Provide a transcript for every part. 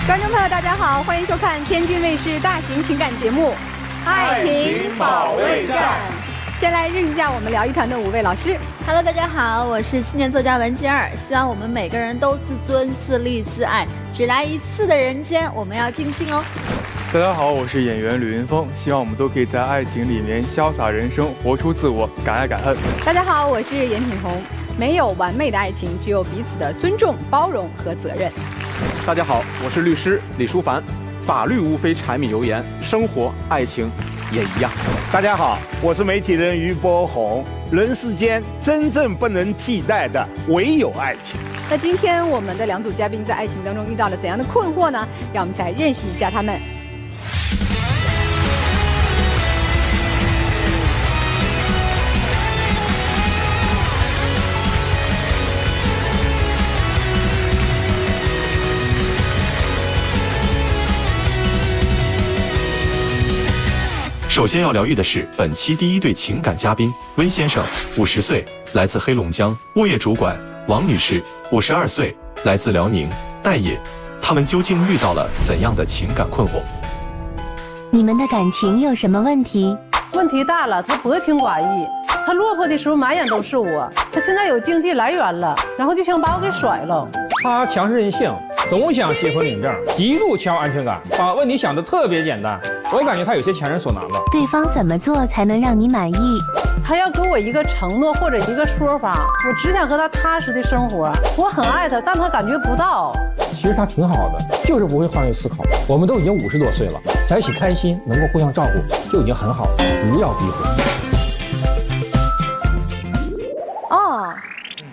观众朋友，大家好，欢迎收看天津卫视大型情感节目《爱情保卫战》。先来认识一下我们聊艺团的5位老师。Hello， 大家好，我是青年作家文静儿。希望我们每个人都自尊、自立、自爱，只来一次的人间，我们要尽兴哦。大家好，我是演员吕云峰。希望我们都可以在爱情里面潇洒人生，活出自我，敢爱敢恨。大家好，我是严品红。没有完美的爱情，只有彼此的尊重、包容和责任。大家好，我是律师李淑凡。法律无非柴米油盐，生活、爱情也一样。大家好，我是媒体人于波红。人世间真正不能替代的，唯有爱情。那今天我们的2组嘉宾在爱情当中遇到了怎样的困惑呢？让我们一起来认识一下他们。首先要疗愈的是本期第一对情感嘉宾温先生，50岁，来自黑龙江；物业主管王女士，52岁，来自辽宁待业。他们究竟遇到了怎样的情感困惑？你们的感情有什么问题？问题大了，他薄情寡义，他落魄的时候满眼都是我，他现在有经济来源了，然后就想把我给甩了。他强势任性，总想结婚领证，极度缺乏安全感，把问题想得特别简单。我感觉他有些强人所难了。对方怎么做才能让你满意？他要给我一个承诺或者一个说法，我只想和他踏实的生活。我很爱他，但他感觉不到。其实他挺好的，就是不会换位思考。我们都已经50多岁了，在一起开心，能够互相照顾就已经很好了，不要逼婚。哦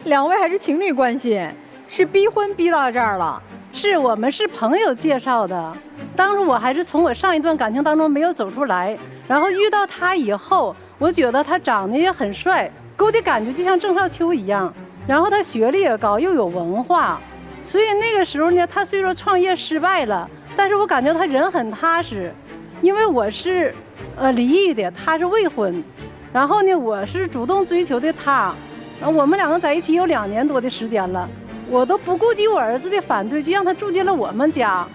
，2位还是情侣关系，是逼婚逼到这儿了。是我们是朋友介绍的，当初我还是从我上一段感情当中没有走出来，然后遇到他以后，我觉得他长得也很帅，给我的感觉就像郑少秋一样，然后他学历也高，又有文化，所以那个时候呢，他虽说创业失败了，但是我感觉他人很踏实，因为我是离异的，他是未婚，然后呢，我是主动追求的他，我们2个在一起有2年多的时间了。我都不顾及我儿子的反对，就让他住进了我们家。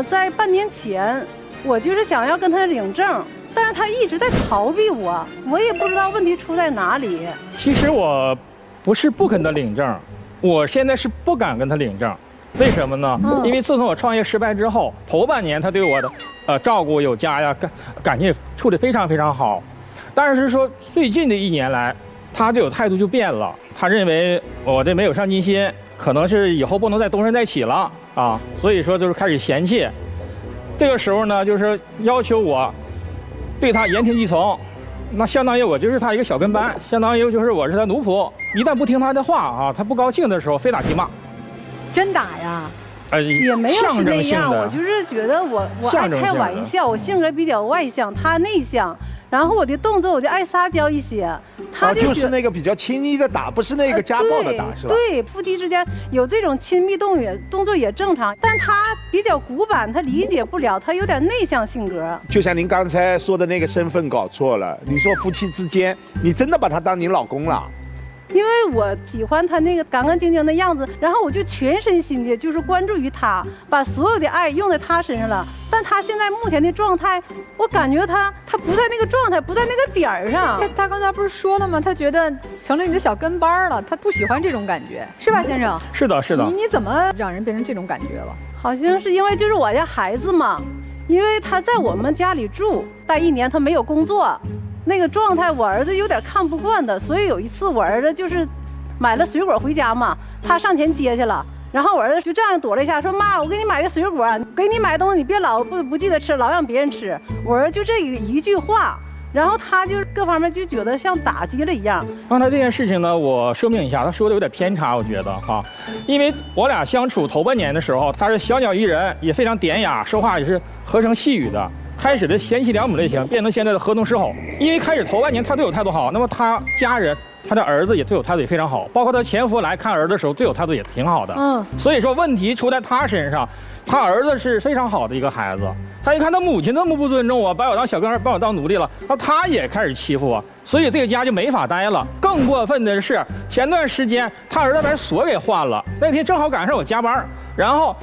在半年前，我就是想要跟他领证，但是他一直在逃避我，我也不知道问题出在哪里。其实我不是不跟他领证，我现在是不敢跟他领证。为什么呢？因为自从我创业失败之后，头半年他对我的照顾有加呀，感情也处理非常非常好。但是说最近的1年来，他这种态度就变了，他认为我这没有上进心。可能是以后不能再东山再起了啊，所以说就是开始嫌弃。这个时候呢，就是要求我对他言听计从，那相当于我就是他一个小跟班，相当于就是我是他奴仆。一旦不听他的话啊，他不高兴的时候非打即骂。真打呀？也没有是那样，我就是觉得我爱开玩笑，我性格比较外向，他内向。然后我的动作我就爱撒娇一些，他就是那个比较亲昵的打，不是那个家暴的打，是吧？对，夫妻之间有这种亲密动作也正常，但他比较古板，他理解不了，他有点内向性格。就像您刚才说的那个身份搞错了，你说夫妻之间，你真的把他当您老公了？因为我喜欢他那个干干净净的样子，然后我就全身心的就是关注于他，把所有的爱用在他身上了。但他现在目前的状态，我感觉他不在那个状态，不在那个点儿上。他刚才不是说了吗？他觉得成了你的小跟班了，他不喜欢这种感觉，是吧，先生？是的，是的。你怎么让人变成这种感觉了？好像是因为就是我家孩子嘛，因为他在我们家里住，待1年他没有工作。那个状态，我儿子有点看不惯的，所以有一次我儿子就是买了水果回家嘛，他上前接去了，然后我儿子就这样躲了一下，说妈，我给你买的水果，给你买东西你别老不记得吃，老让别人吃。我儿子就这一句话，然后他就各方面就觉得像打击了一样。刚才这件事情呢，我说明一下，他说的有点偏差，我觉得哈，因为我俩相处头半年的时候，他是小鸟依人，也非常典雅，说话也是和声细语的。开始的贤妻良母类型，变成现在的河东狮吼。因为开始头半年他对我态度好，那么他家人、他的儿子也对我态度也非常好，包括他前夫来看儿子的时候，对我态度也挺好的。所以说问题出在他身上，他儿子是非常好的一个孩子，他一看他母亲那么不尊重我，把我当小跟儿，把我当奴隶了，那他也开始欺负我，所以这个家就没法待了。更过分的是，前段时间他儿子把锁给换了，那天正好赶上我加班，然后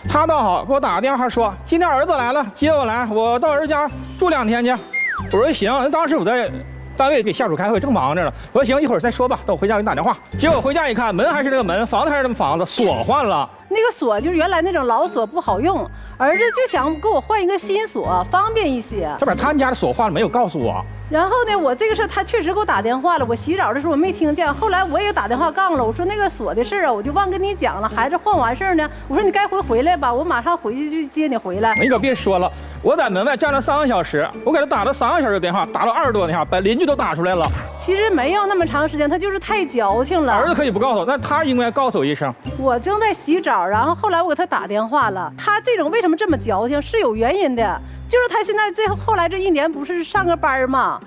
他倒好，给我打个电话说今天儿子来了，接我来，我到儿子家住2天去。我说行，当时我在单位给下属开会，正忙着呢。我说行，一会儿再说吧，等我回家给你打电话。结果回家一看，门还是那个门，房子还是那个房子，锁换了。那个锁就是原来那种老锁不好用，儿子就想给我换一个新锁，方便一些。他把他们家的锁换了，没有告诉我。然后呢，我这个事他确实给我打电话了，我洗澡的时候我没听见。后来我也打电话杠了，我说那个锁的事啊，我就忘跟你讲了。孩子换完事儿呢，我说你该回来吧，我马上回去就接你回来。你可别说了，我在门外站了3个小时，我给他打了3个小时的电话，打了20多个电话，把邻居都打出来了。其实没有那么长时间，他就是太矫情了。儿子可以不告诉我，但他应该告诉我一声。我正在洗澡，然后后来我给他打电话了，他这种为什么这么矫情是有原因的，就是他现在后来这1年不是上个班嘛。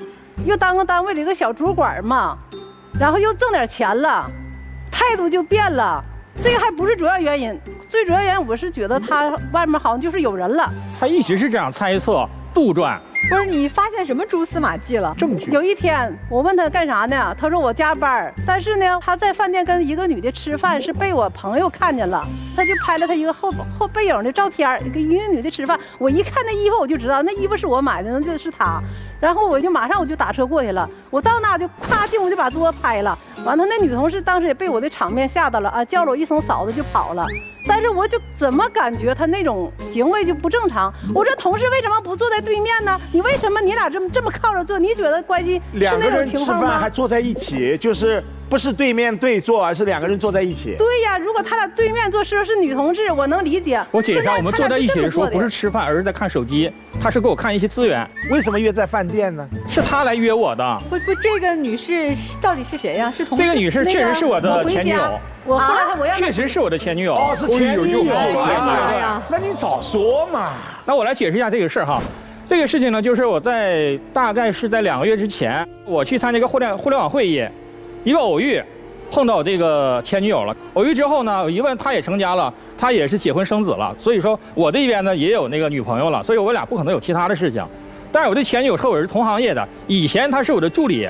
又当个单位里一个小主管嘛，然后又挣点钱了，态度就变了。这个还不是主要原因，最主要原因我是觉得他外面好像就是有人了。他一直是这样猜测、杜撰。不是你发现什么蛛丝马迹了？证据。有一天我问他干啥呢，他说我加班，但是呢他在饭店跟一个女的吃饭，是被我朋友看见了，他就拍了他一个后背影的照片，跟一个女的吃饭。我一看那衣服我就知道那衣服是我买的，那就是他。然后我就马上打车过去了，我到那就咵进屋就把桌子拍了。完了那女同事当时也被我的场面吓到了啊，叫了我一声嫂子就跑了。但是我就怎么感觉他那种行为就不正常？我说同事为什么不坐在对面呢？你为什么你俩这么靠着坐？你觉得关系是那种情况吗？2个人吃饭还坐在一起，就是不是对面对坐，而是2个人坐在一起。对呀，如果他俩对面坐是女同志，我能理解。我解释一下，我们坐在一起的时候不是吃饭，而是在看手机。他是给我看一些资源。为什么约在饭店呢？是他来约我的。不，这个女士到底是谁呀？是同事？这个女士确实是我的前女友。我后来我要确实是我的前女友。哦，是前女友。哎呀，那你早说嘛。那我来解释一下这个事儿哈。这个事情呢，就是我大概是在2个月之前，我去参加一个互联网会议，一个偶遇，碰到我这个前女友了。偶遇之后呢，我一问她也成家了，她也是结婚生子了，所以说我这边呢也有那个女朋友了，所以我俩不可能有其他的事情。但是我的前女友和我是同行业的，以前她是我的助理，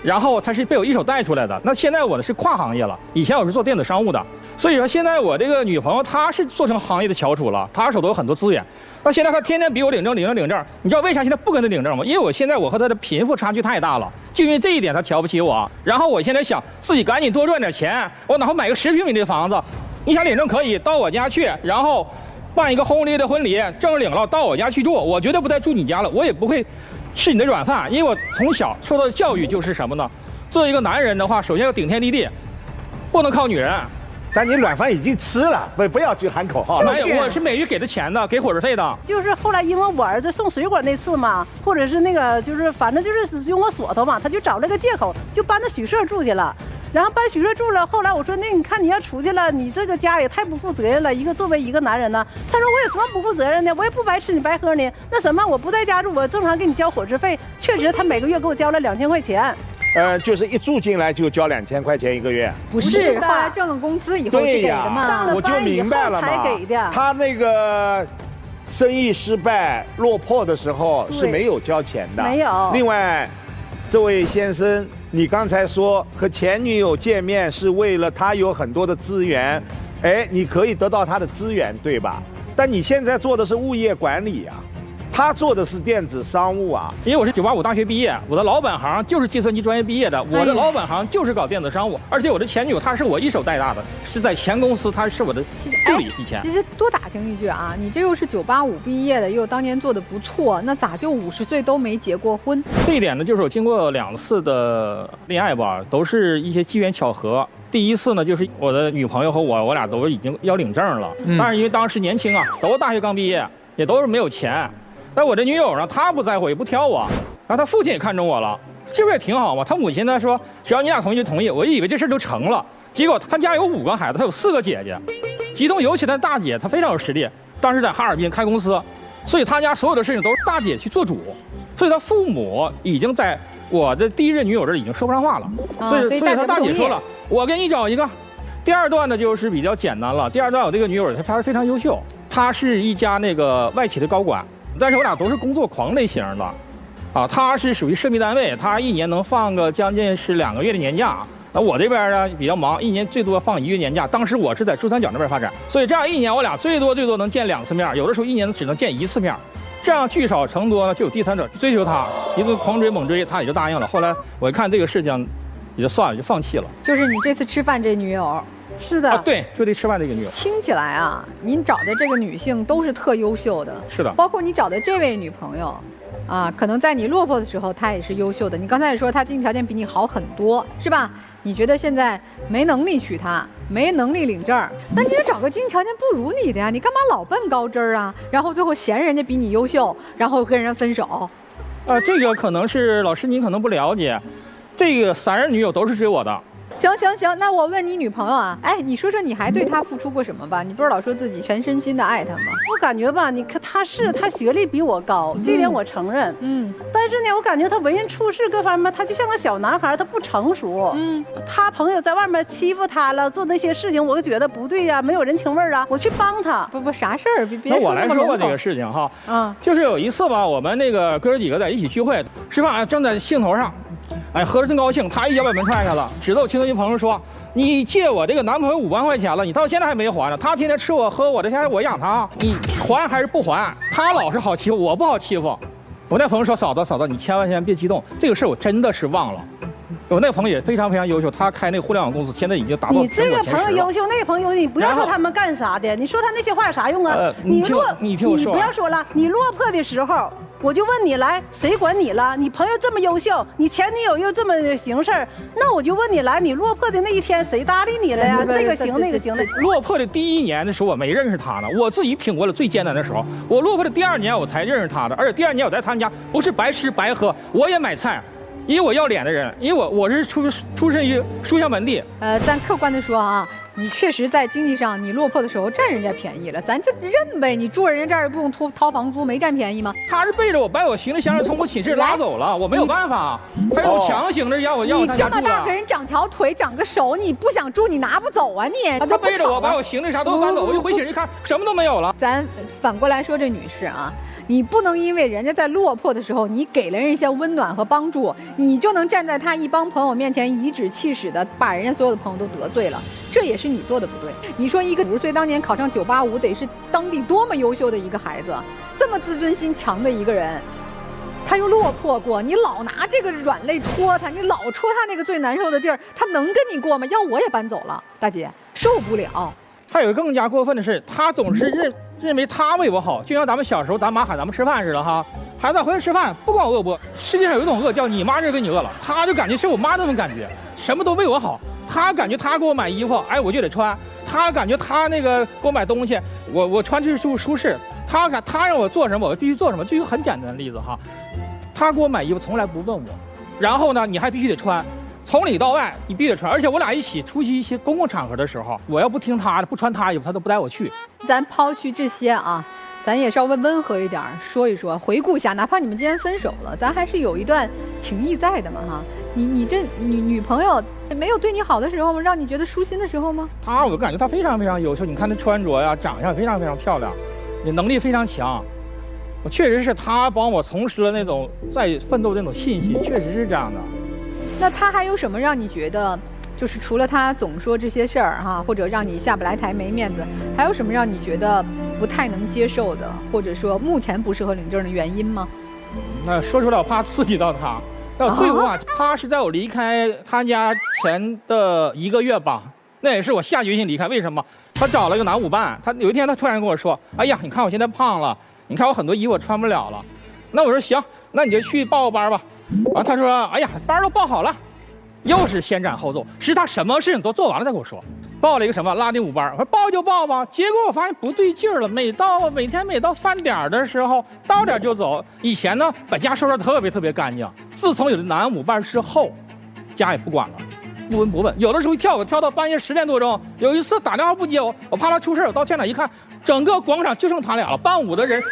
然后她是被我一手带出来的。那现在我呢是跨行业了，以前我是做电子商务的，所以说现在我这个女朋友她是做成行业的翘楚了，她手头有很多资源。那现在她天天比我领证，你知道为啥现在不跟她领证吗？因为我现在我和她的贫富差距太大了，就因为这一点她瞧不起我。然后我现在想自己赶紧多赚点钱，我哪怕买个10平米的房子，你想领证可以到我家去，然后办一个轰烈的婚礼，证领了到我家去住，我绝对不再住你家了，我也不会吃你的软饭，因为我从小受到的教育就是什么呢？作为一个男人的话，首先要顶天立地，不能靠女人。但你软饭已经吃了，不要去喊口号了。没有，我是每月给他钱的，给伙食费的。就是后来因为我儿子送水果那次嘛，或者是那个就是反正就是用我锁头嘛，他就找了个借口就搬到许社住去了。然后搬许社住了，后来我说那你看你要出去了，你这个家也太不负责任了。作为一个男人呢，他说我有什么不负责任的？我也不白吃你白喝呢。那什么，我不在家住，我正常给你交伙食费。确实，他每个月给我交了2000块钱。就是一住进来就交2000块钱1个月。不是，后来挣了工资以后是给的嘛。上了班以后才给的。他那个生意失败落魄的时候是没有交钱的。没有。另外，这位先生，你刚才说和前女友见面是为了他有很多的资源，哎，你可以得到他的资源，对吧？但你现在做的是物业管理啊。他做的是电子商务啊，因为我是985大学毕业，我的老本行就是计算机专业毕业的，我的老本行就是搞电子商务，而且我的前女友她是我一手带大的，是在前公司，她是我的助理以前。其实多打听一句啊，你这又是985毕业的，又当年做的不错，那咋就50岁都没结过婚？这一点呢，就是我经过2次的恋爱吧，都是一些机缘巧合。第一次呢，就是我的女朋友和我俩都已经要领证了，但是因为当时年轻啊，都大学刚毕业，也都是没有钱。但我这女友呢，她不在乎，也不挑我，然后她父亲也看中我了，这不也挺好吗？她母亲呢说，只要你俩同意就同意。我以为这事都成了，结果她家有5个孩子，她有4个姐姐，其中尤其她大姐，她非常有实力，当时在哈尔滨开公司，所以她家所有的事情都是大姐去做主，所以她父母已经在我的第一任女友这已经说不上话了，所以她大姐说了，我给你找一个。第二段呢就是比较简单了，第二段我这个女友她非常优秀，她是一家那个外企的高管。但是我俩都是工作狂类型的，啊，他是属于涉密单位，他1年能放个将近是2个月的年假，那我这边呢比较忙，一年最多放1个月年假。当时我是在珠三角那边发展，所以这样一年我俩最多能见2次面，有的时候一年只能见1次面。这样聚少成多呢，就有第三者追求他，一顿狂追猛追，他也就答应了。后来我一看这个事情，也就算了，就放弃了。就是你这次吃饭这女友。是的，对，就得吃饭这个女友。听起来啊，您找的这个女性都是特优秀的。是的，包括你找的这位女朋友，啊，可能在你落魄的时候，她也是优秀的。你刚才也说她经济条件比你好很多，是吧？你觉得现在没能力娶她，没能力领证，那你得找个经济条件不如你的呀，你干嘛老奔高枝啊？然后最后嫌人家比你优秀，然后跟人分手。这个可能是老师您可能不了解，这个3任女友都是追我的。行，那我问你女朋友啊，哎，你说说你还对她付出过什么吧？你不是老说自己全身心的爱她吗？我感觉吧，你看她学历比我高，这点我承认。但是呢，我感觉她为人处事各方面，她就像个小男孩，她不成熟。她朋友在外面欺负她了，做那些事情，我就觉得不对呀，没有人情味啊，我去帮她。不，啥事儿？别说那我来说过这个事情哈。就是有一次吧，我们那个哥几个在一起聚会吃饭，正在兴头上。哎，喝得真高兴，他一脚把门踹开了，指着我亲戚朋友说：“你借我这个男朋友5万块钱了，你到现在还没还呢。他天天吃我喝我的钱，我养他，你还还是不还？他老是好欺负，我不好欺负。”我那朋友说：“嫂子，你千万别激动，这个事我真的是忘了。”我那个朋友也非常优秀，他开那个互联网公司，现在已经达到你这个朋友优秀，那个朋友优秀，你不要说他们干啥的，你说他那些话有啥用啊？你听我说，你不要说了，你落魄的时候。我就问你来，谁管你了？你朋友这么优秀，你前女友又这么行事儿，那我就问你来，你落魄的那一天谁搭理你了呀？这个行那个行的。落魄的第1年的时候我没认识他呢，我自己挺过了最艰难的时候。我落魄的第2年我才认识他的，而且第2年我在他们家不是白吃白喝，我也买菜。因为我要脸的人，因为我是出身于书香门第。咱客观的说啊，你确实在经济上你落魄的时候占人家便宜了，咱就认呗。你住人家这儿不用掏房租，没占便宜吗？他是背着我把我行李箱从我寝室拉走了，我没有办法，他用强行的要我你这么大个人长条腿长个手，你不想住你拿不走啊你？他背着我把我行李啥都搬走，我一回寝室一看什么都没有了。咱反过来说这女士啊。你不能因为人家在落魄的时候，你给了人一些温暖和帮助，你就能站在他一帮朋友面前颐指气使的把人家所有的朋友都得罪了，这也是你做的不对。你说一个50岁当年考上985，得是当地多么优秀的一个孩子，这么自尊心强的一个人，他又落魄过，你老拿这个软肋戳他，你老戳他那个最难受的地儿，他能跟你过吗？要我也搬走了，大姐受不了。还有更加过分的是，他总是认为他为我好，就像咱们小时候咱妈喊咱们吃饭似的哈，孩子回来吃饭，不管我饿不饿，世界上有一种饿叫你妈认为你饿了，他就感觉是我妈那种感觉，什么都为我好，他感觉他给我买衣服，哎我就得穿，他感觉他那个给我买东西，我穿就是舒适，他让我做什么我必须做什么。就一个很简单的例子哈，他给我买衣服从来不问我，然后呢你还必须得穿。从里到外你必须得穿，而且我俩一起出席一些公共场合的时候，我要不听他的，不穿他衣服，他都不带我去。咱抛去这些啊，咱也稍微温和一点说一说，回顾一下，哪怕你们今天分手了，咱还是有一段情谊在的嘛哈。你这女朋友没有对你好的时候吗？让你觉得舒心的时候吗？我感觉她非常优秀，你看她穿着呀，长相非常漂亮，你能力非常强。我确实是她帮我重拾了那种在奋斗的那种信心，确实是这样的。那他还有什么让你觉得，就是除了他总说这些事儿哈，或者让你下不来台没面子，还有什么让你觉得不太能接受的，或者说目前不适合领证的原因吗？那说出来我怕刺激到他。那最后啊，他是在我离开他家前的1个月吧，那也是我下决心离开。为什么？他找了一个男舞伴，他有一天他突然跟我说：“哎呀，你看我现在胖了，你看我很多衣服我穿不了了。”那我说行，那你就去报个班吧。完他说：“哎呀，班都报好了。”又是先斩后奏，是他什么事情都做完了再跟我说。报了一个什么拉丁舞班，我说报就报吧。结果我发现不对劲儿了，每天到饭点的时候到点就走。以前呢把家收拾特别干净，自从有了男舞伴之后，家也不管了，不闻不问。有的时候跳到半夜10点多钟，有一次打电话不接我怕他出事，我到现场一看，整个广场就剩他俩了，伴舞的人、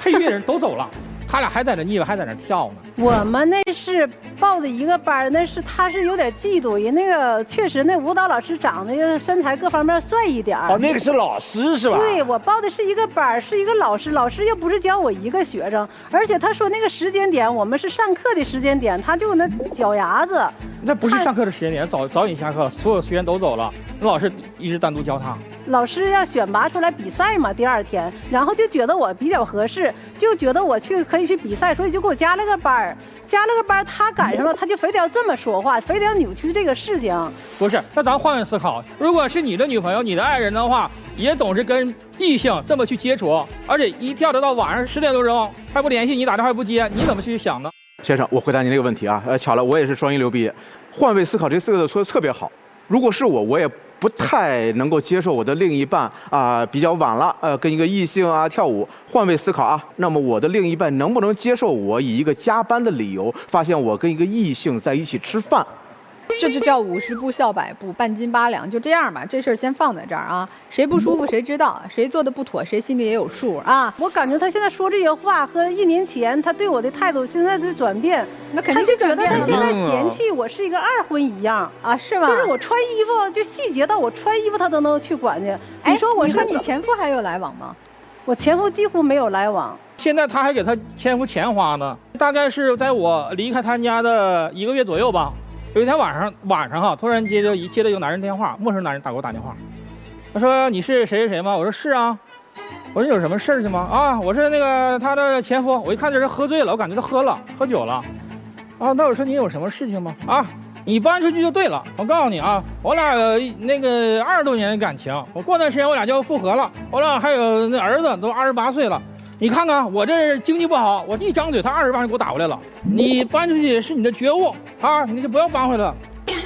配乐人都走了，他俩还在那腻歪，还在那跳呢。我们那是报的一个班，他是有点嫉妒人，那个确实那舞蹈老师长得身材各方面帅一点。哦，那个是老师是吧？对，我报的是一个班，是一个老师，老师又不是教我一个学生，而且他说那个时间点我们是上课的时间点，他就那脚丫子。那不是上课的时间点，早已下课，所有学员都走了，那老师一直单独教他。老师要选拔出来比赛嘛，第2天，然后就觉得我比较合适，就觉得我可以去比赛，所以就给我加了个班。他赶上了，他就非得要这么说话，非得要扭曲这个事情。不是，那咱换位思考，如果是你的女朋友、你的爱人的话，也总是跟异性这么去接触，而且一跳到晚上10点多钟还不联系你，打电话不接，你怎么去想呢？先生，我回答您这个问题啊，巧了，我也是双一流毕业，换位思考这4个字说的特别好。如果是我也不太能够接受我的另一半比较晚了跟一个异性跳舞，换位思考啊，那么我的另一半能不能接受我以一个加班的理由发现我跟一个异性在一起吃饭？这就叫50步笑100步，半斤8两，就这样吧。这事儿先放在这儿啊，谁不舒服谁知道，谁做的不妥谁心里也有数啊。我感觉他现在说这些话和1年前他对我的态度现在是转变，那肯定是转变了。他现在嫌弃我是一个2婚一样啊，是吗？就是我穿衣服，就细节到我穿衣服他都能去管去。你说我和你前夫还有来往吗？我前夫几乎没有来往。现在他还给他前夫钱花呢，大概是在我离开他家的1个月左右吧。有一天晚上哈，突然接到一个男人电话，陌生男人给我打电话，他说你是谁谁谁吗？我说是啊，我说有什么事情吗？啊，我是那个他的前夫，我一看这人喝醉了，我感觉他喝酒了，啊，那我说你有什么事情吗？啊，你搬出去就对了，我告诉你啊，我俩那个20多年的感情，我过段时间我俩就要复合了，我俩还有那儿子都28岁了。你看看我这经济不好，我一张嘴他20万就给我打过来了。你搬出去是你的觉悟啊，你就不要搬回来了。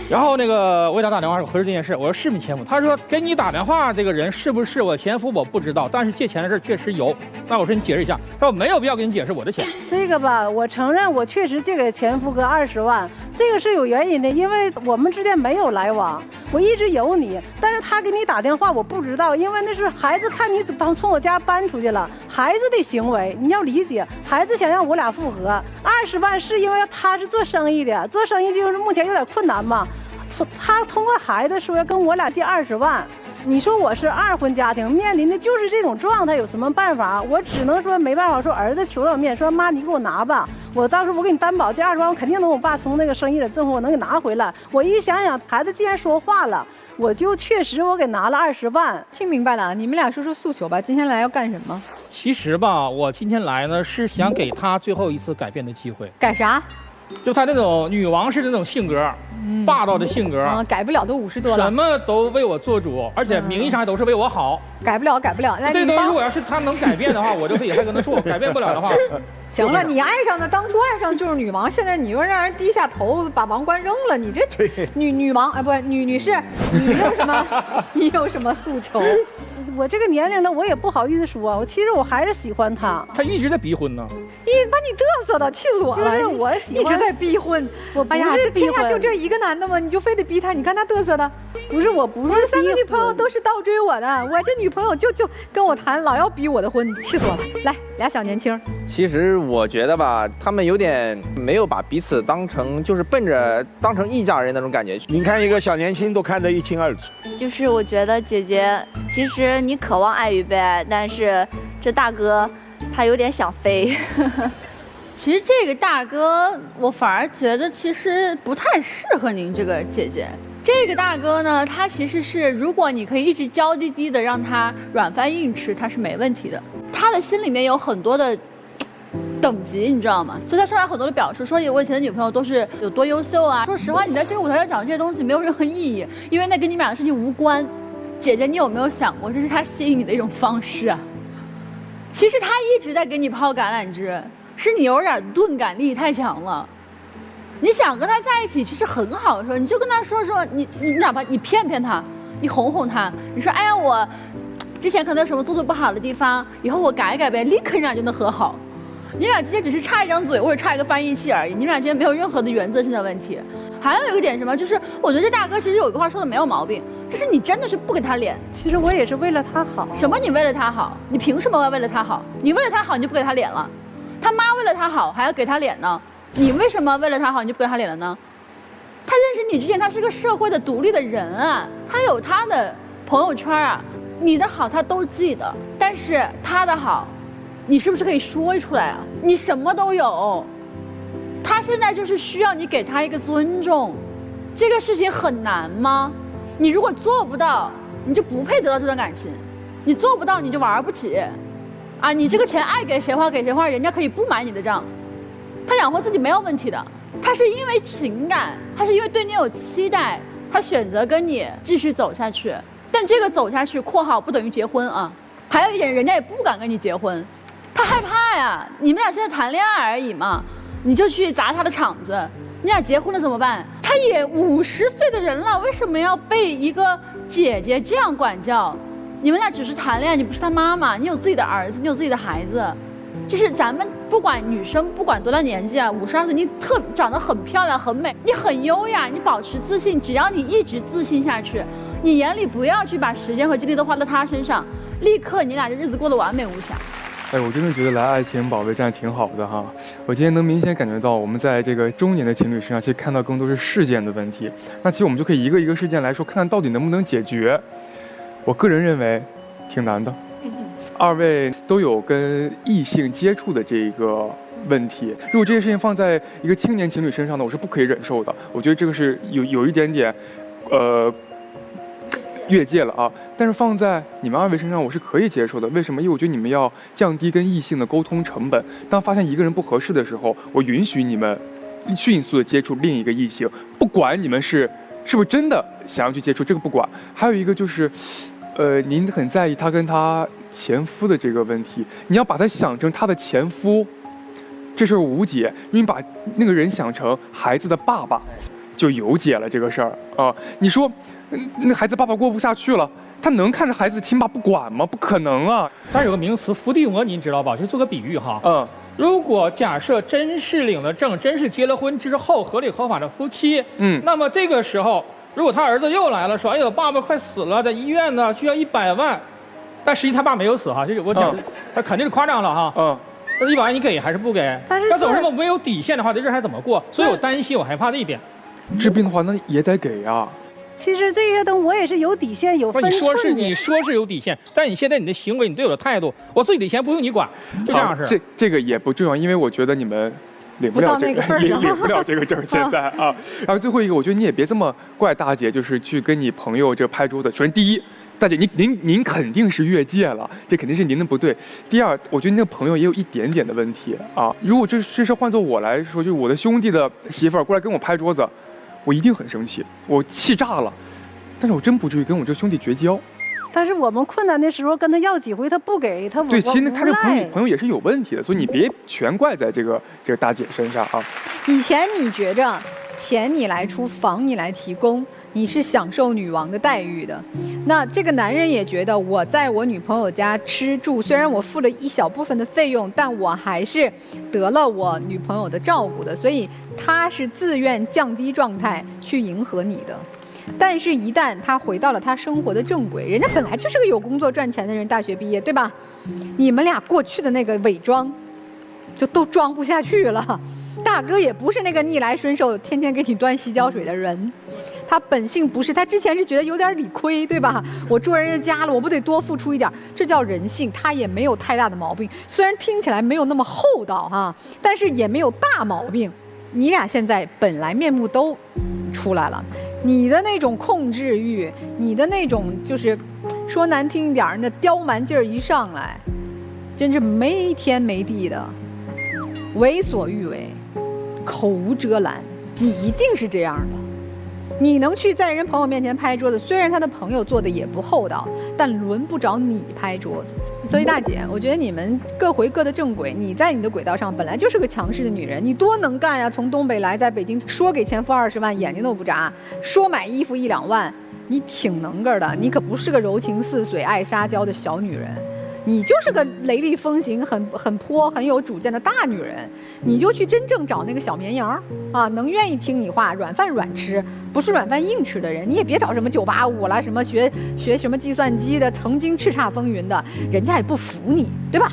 然后那个我给他打电话，我核实这件事，我说是你前夫。他说给你打电话这个人是不是我前夫我不知道，但是借钱的事确实有。那我说你解释一下，他说没有必要给你解释我的钱。这个吧，我承认我确实借给前夫哥20万，这个是有原因的，因为我们之间没有来往，我一直有你，但是他给你打电话我不知道，因为那是孩子看你从我家搬出去了，孩子的行为你要理解，孩子想让我俩复合，20万是因为他是做生意的，做生意就是目前有点困难嘛。他通过孩子说要跟我俩借20万，你说我是2婚家庭，面临的就是这种状态，有什么办法？我只能说没办法，说儿子求到面，说妈你给我拿吧，我到时候我给你担保，这20万我肯定能我爸从那个生意里挣回，我能给拿回来。我一想想，孩子既然说话了，我就确实我给拿了20万。听明白了，你们俩说说诉求吧，今天来要干什么？其实吧，我今天来呢是想给他最后一次改变的机会。改啥？就他那种女王式的那种性格，霸道的性格，改不了，都50多了，什么都为我做主，而且名义上还都是为我好，改不了。那这东西如果要是他能改变的话，我就可以还跟他说；改变不了的话，行了，你爱上的当初爱上就是女王，现在你又让人低下头把王冠扔了，你这女王不是女士，你有什么诉求？我这个年龄了，我也不好意思说，其实我还是喜欢他。他一直在逼婚呢，把你嘚瑟的，气死我了！就是我喜欢，一直在逼婚。哎呀，这天下就这一个男的吗？你就非得逼他？你看他嘚瑟的。不是，我不是。我3个女朋友都是倒追我的，我这女朋友就跟我谈，老要逼我的婚，气死我了。来，俩小年轻。其实我觉得吧，他们有点没有把彼此当成就是奔着当成一家人那种感觉。您看一个小年轻都看得一清二楚。就是我觉得姐姐，其实你渴望爱与被爱，但是这大哥他有点想飞。其实这个大哥，我反而觉得其实不太适合您这个姐姐。这个大哥呢，他其实是如果你可以一直娇滴滴的让他软饭硬吃，他是没问题的。他的心里面有很多的等级，你知道吗？所以他上来很多的表述，说我以前的女朋友都是有多优秀啊。说实话，你在这个舞台上讲这些东西没有任何意义，因为那跟你们俩的事情无关。姐姐，你有没有想过，这是他吸引你的一种方式啊？其实他一直在给你抛橄榄枝，是你有点钝感力太强了。你想跟他在一起，其实很好说，你就跟他说你哪怕你骗骗他，你哄哄他，你说哎呀我之前可能有什么做得不好的地方，以后我改一改呗，立刻你俩就能和好。你俩之间只是差一张嘴或者差一个翻译器而已，你俩之间没有任何的原则性的问题。还有一个点什么，就是我觉得这大哥其实有一个话说的没有毛病，就是你真的是不给他脸。其实我也是为了他好。什么？你为了他好？你凭什么为了他好？你为了他好你就不给他脸了？他妈为了他好还要给他脸呢？你为什么为了他好你就不给他脸了呢？他认识你之前，他是个社会的独立的人啊，他有他的朋友圈啊，你的好他都记得，但是他的好，你是不是可以说出来啊？你什么都有，他现在就是需要你给他一个尊重，这个事情很难吗？你如果做不到，你就不配得到这段感情，你做不到你就玩不起，啊，你这个钱爱给谁花给谁花，人家可以不买你的账，他养活自己没有问题的。他是因为情感，他是因为对你有期待，他选择跟你继续走下去。但这个走下去（括号不等于结婚啊）。还有一点，人家也不敢跟你结婚，他害怕呀。你们俩现在谈恋爱而已嘛，你就去砸他的场子，你俩结婚了怎么办？他也50岁的人了，为什么要被一个姐姐这样管教？你们俩只是谈恋爱，你不是他妈妈，你有自己的儿子，你有自己的孩子。就是咱们不管女生不管多大年纪啊，52岁你长得很漂亮很美，你很优雅，你保持自信，只要你一直自信下去，你眼里不要去把时间和精力都花到他身上，立刻你俩这日子过得完美无瑕。哎，我真的觉得来爱情保卫战挺好的哈。我今天能明显感觉到，我们在这个中年的情侣身上，其实看到更多是事件的问题。那其实我们就可以一个一个事件来说，看看到底能不能解决。我个人认为，挺难的。二位都有跟异性接触的这个问题，如果这件事情放在一个青年情侣身上呢，我是不可以忍受的。我觉得这个是有一点点，越界了啊。但是放在你们二位身上，我是可以接受的。为什么？因为我觉得你们要降低跟异性的沟通成本。当发现一个人不合适的时候，我允许你们迅速的接触另一个异性，不管你们是不是真的想要去接触，这个不管。还有一个就是。您很在意他跟他前夫的这个问题，你要把他想成他的前夫，这事儿无解。因为你把那个人想成孩子的爸爸，就有解了这个事儿啊。你说，那孩子爸爸过不下去了，他能看着孩子亲爸不管吗？不可能啊。但是有个名词伏地魔，您知道吧？就做个比喻哈。如果假设真是领了证，真是结了婚之后合理合法的夫妻，那么这个时候。如果他儿子又来了，说：“哎呦，爸爸快死了，在医院呢，需要100万。”但实际他爸没有死哈，这个我讲，他肯定是夸张了哈。那100万你给还是不给？那总是没有底线的话，这日还怎么过？所以我担心，我害怕这一点。治病的话，那也得给呀。其实这些东西我也是有底线、有分寸的。你说是有底线，但你现在你的行为、你对我的态度，我自己底线不用你管，就这样是。这个也不重要，因为我觉得你们。领不了这个，领不了这个证现在啊。然后最后一个，我觉得你也别这么怪大姐，就是去跟你朋友这拍桌子。首先第一，大姐您肯定是越界了，这肯定是您的不对。第二，我觉得你那个朋友也有一点点的问题啊。如果这事换做我来说，就是我的兄弟的媳妇儿过来跟我拍桌子，我一定很生气，我气炸了。但是我真不至于跟我这兄弟绝交。但是我们困难的时候跟他要几回，他不给他。对，其实他这朋友也是有问题的，所以你别全怪在这个大姐身上啊。以前你觉着钱你来出，房你来提供，你是享受女王的待遇的。那这个男人也觉得我在我女朋友家吃住，虽然我付了一小部分的费用，但我还是得了我女朋友的照顾的，所以他是自愿降低状态去迎合你的。但是，一旦他回到了他生活的正轨，人家本来就是个有工作赚钱的人，大学毕业，对吧？你们俩过去的那个伪装，就都装不下去了。大哥也不是那个逆来顺受，天天给你端洗脚水的人，他本性不是。他之前是觉得有点理亏，对吧？我住人家家了，我不得多付出一点，这叫人性。他也没有太大的毛病，虽然听起来没有那么厚道哈，但是也没有大毛病。你俩现在本来面目都出来了。你的那种控制欲，你的那种就是说难听一点，那刁蛮劲儿一上来，真是没天没地的，为所欲为，口无遮拦，你一定是这样的。你能去在人朋友面前拍桌子，虽然他的朋友做的也不厚道，但轮不着你拍桌子。所以大姐，我觉得你们各回各的正轨，你在你的轨道上本来就是个强势的女人，你多能干呀！从东北来，在北京说给前夫20万，眼睛都不眨；说买衣服1、2万，你挺能个的。你可不是个柔情似水、爱撒娇的小女人，你就是个雷厉风行、很泼、很有主见的大女人。你就去真正找那个小绵羊啊，能愿意听你话、软饭软吃，不是软饭硬吃的人。你也别找什么985啦，什么学什么计算机的，曾经叱咤风云的，人家也不服你，对吧？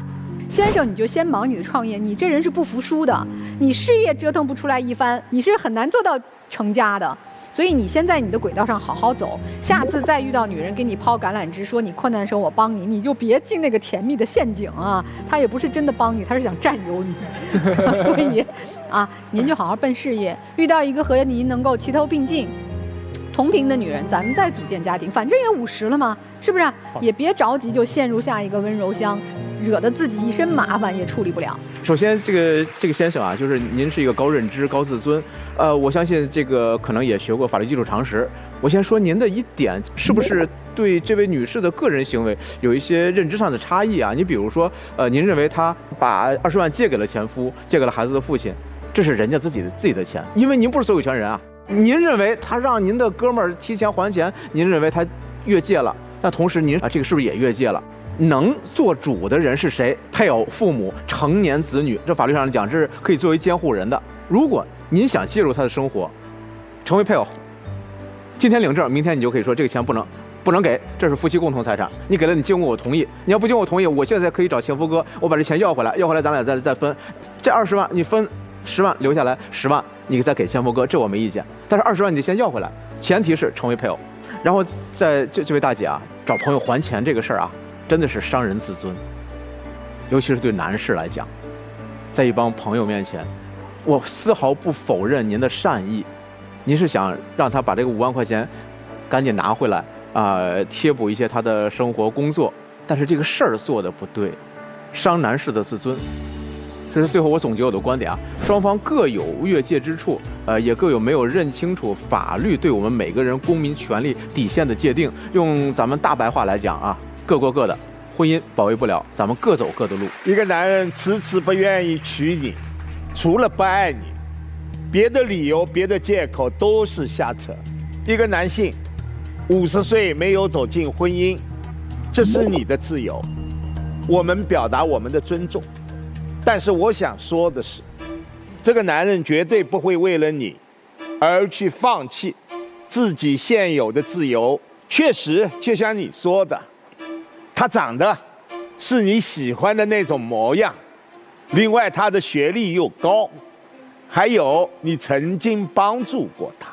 先生你就先忙你的创业，你这人是不服输的，你事业折腾不出来一番，你是很难做到成家的。所以你先在你的轨道上好好走，下次再遇到女人给你抛橄榄枝，说你困难的时候我帮你，你就别进那个甜蜜的陷阱啊！他也不是真的帮你，他是想占有你。所以啊，您就好好奔事业，遇到一个和您能够齐头并进、同频的女人，咱们再组建家庭。反正也50了嘛，是不是？也别着急就陷入下一个温柔乡，惹得自己一身麻烦也处理不了。首先，这个先生啊，就是您是一个高认知、高自尊。我相信这个可能也学过法律基础常识。我先说您的一点，是不是对这位女士的个人行为有一些认知上的差异啊？你比如说，您认为她把20万借给了前夫，借给了孩子的父亲，这是人家自己的钱，因为您不是所有权人啊。您认为他让您的哥们儿提前还钱，您认为他越界了，那同时您这个是不是也越界了？能做主的人是谁？配偶、父母、成年子女，这法律上讲这是可以作为监护人的。如果您想介入他的生活，成为配偶，今天领证，明天你就可以说这个钱不能给，这是夫妻共同财产。你给了，你经过我同意，你要不经过我同意，我现在可以找前夫哥，我把这钱要回来，咱俩再分。这20万你分10万留下来，10万你再给前夫哥，这我没意见。但是20万你得先要回来，前提是成为配偶。然后在这位大姐啊，找朋友还钱这个事儿啊，真的是伤人自尊，尤其是对男士来讲，在一帮朋友面前，我丝毫不否认您的善意，您是想让他把这个5万块钱赶紧拿回来贴补一些他的生活工作，但是这个事儿做的不对，伤男士的自尊。这是最后我总结我的观点啊，双方各有越界之处，也各有没有认清楚法律对我们每个人公民权利底线的界定。用咱们大白话来讲啊，各过各的，婚姻保卫不了，咱们各走各的路。一个男人迟迟不愿意娶你，除了不爱你，别的理由、别的借口都是瞎扯。一个男性50岁没有走进婚姻，这是你的自由，我们表达我们的尊重。但是我想说的是，这个男人绝对不会为了你而去放弃自己现有的自由。确实，就像你说的，他长得是你喜欢的那种模样，另外他的学历又高，还有你曾经帮助过他，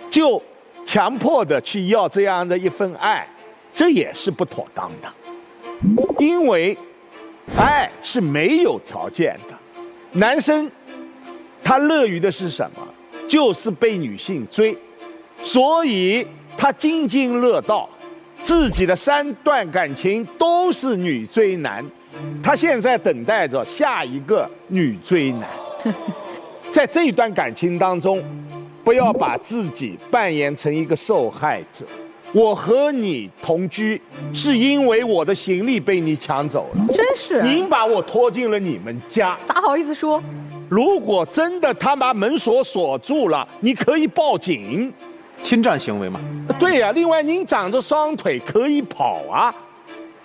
就强迫的去要这样的一份爱，这也是不妥当的。因为爱是没有条件的，男生他乐于的是什么？就是被女性追，所以他津津乐道，自己的3段感情都是女追男，他现在等待着下一个女追男。在这一段感情当中，不要把自己扮演成一个受害者。我和你同居，是因为我的行李被你抢走了，真是您把我拖进了你们家，咋好意思说？如果真的他把门锁住了，你可以报警，侵占行为嘛？对呀。另外，您长着双腿可以跑啊，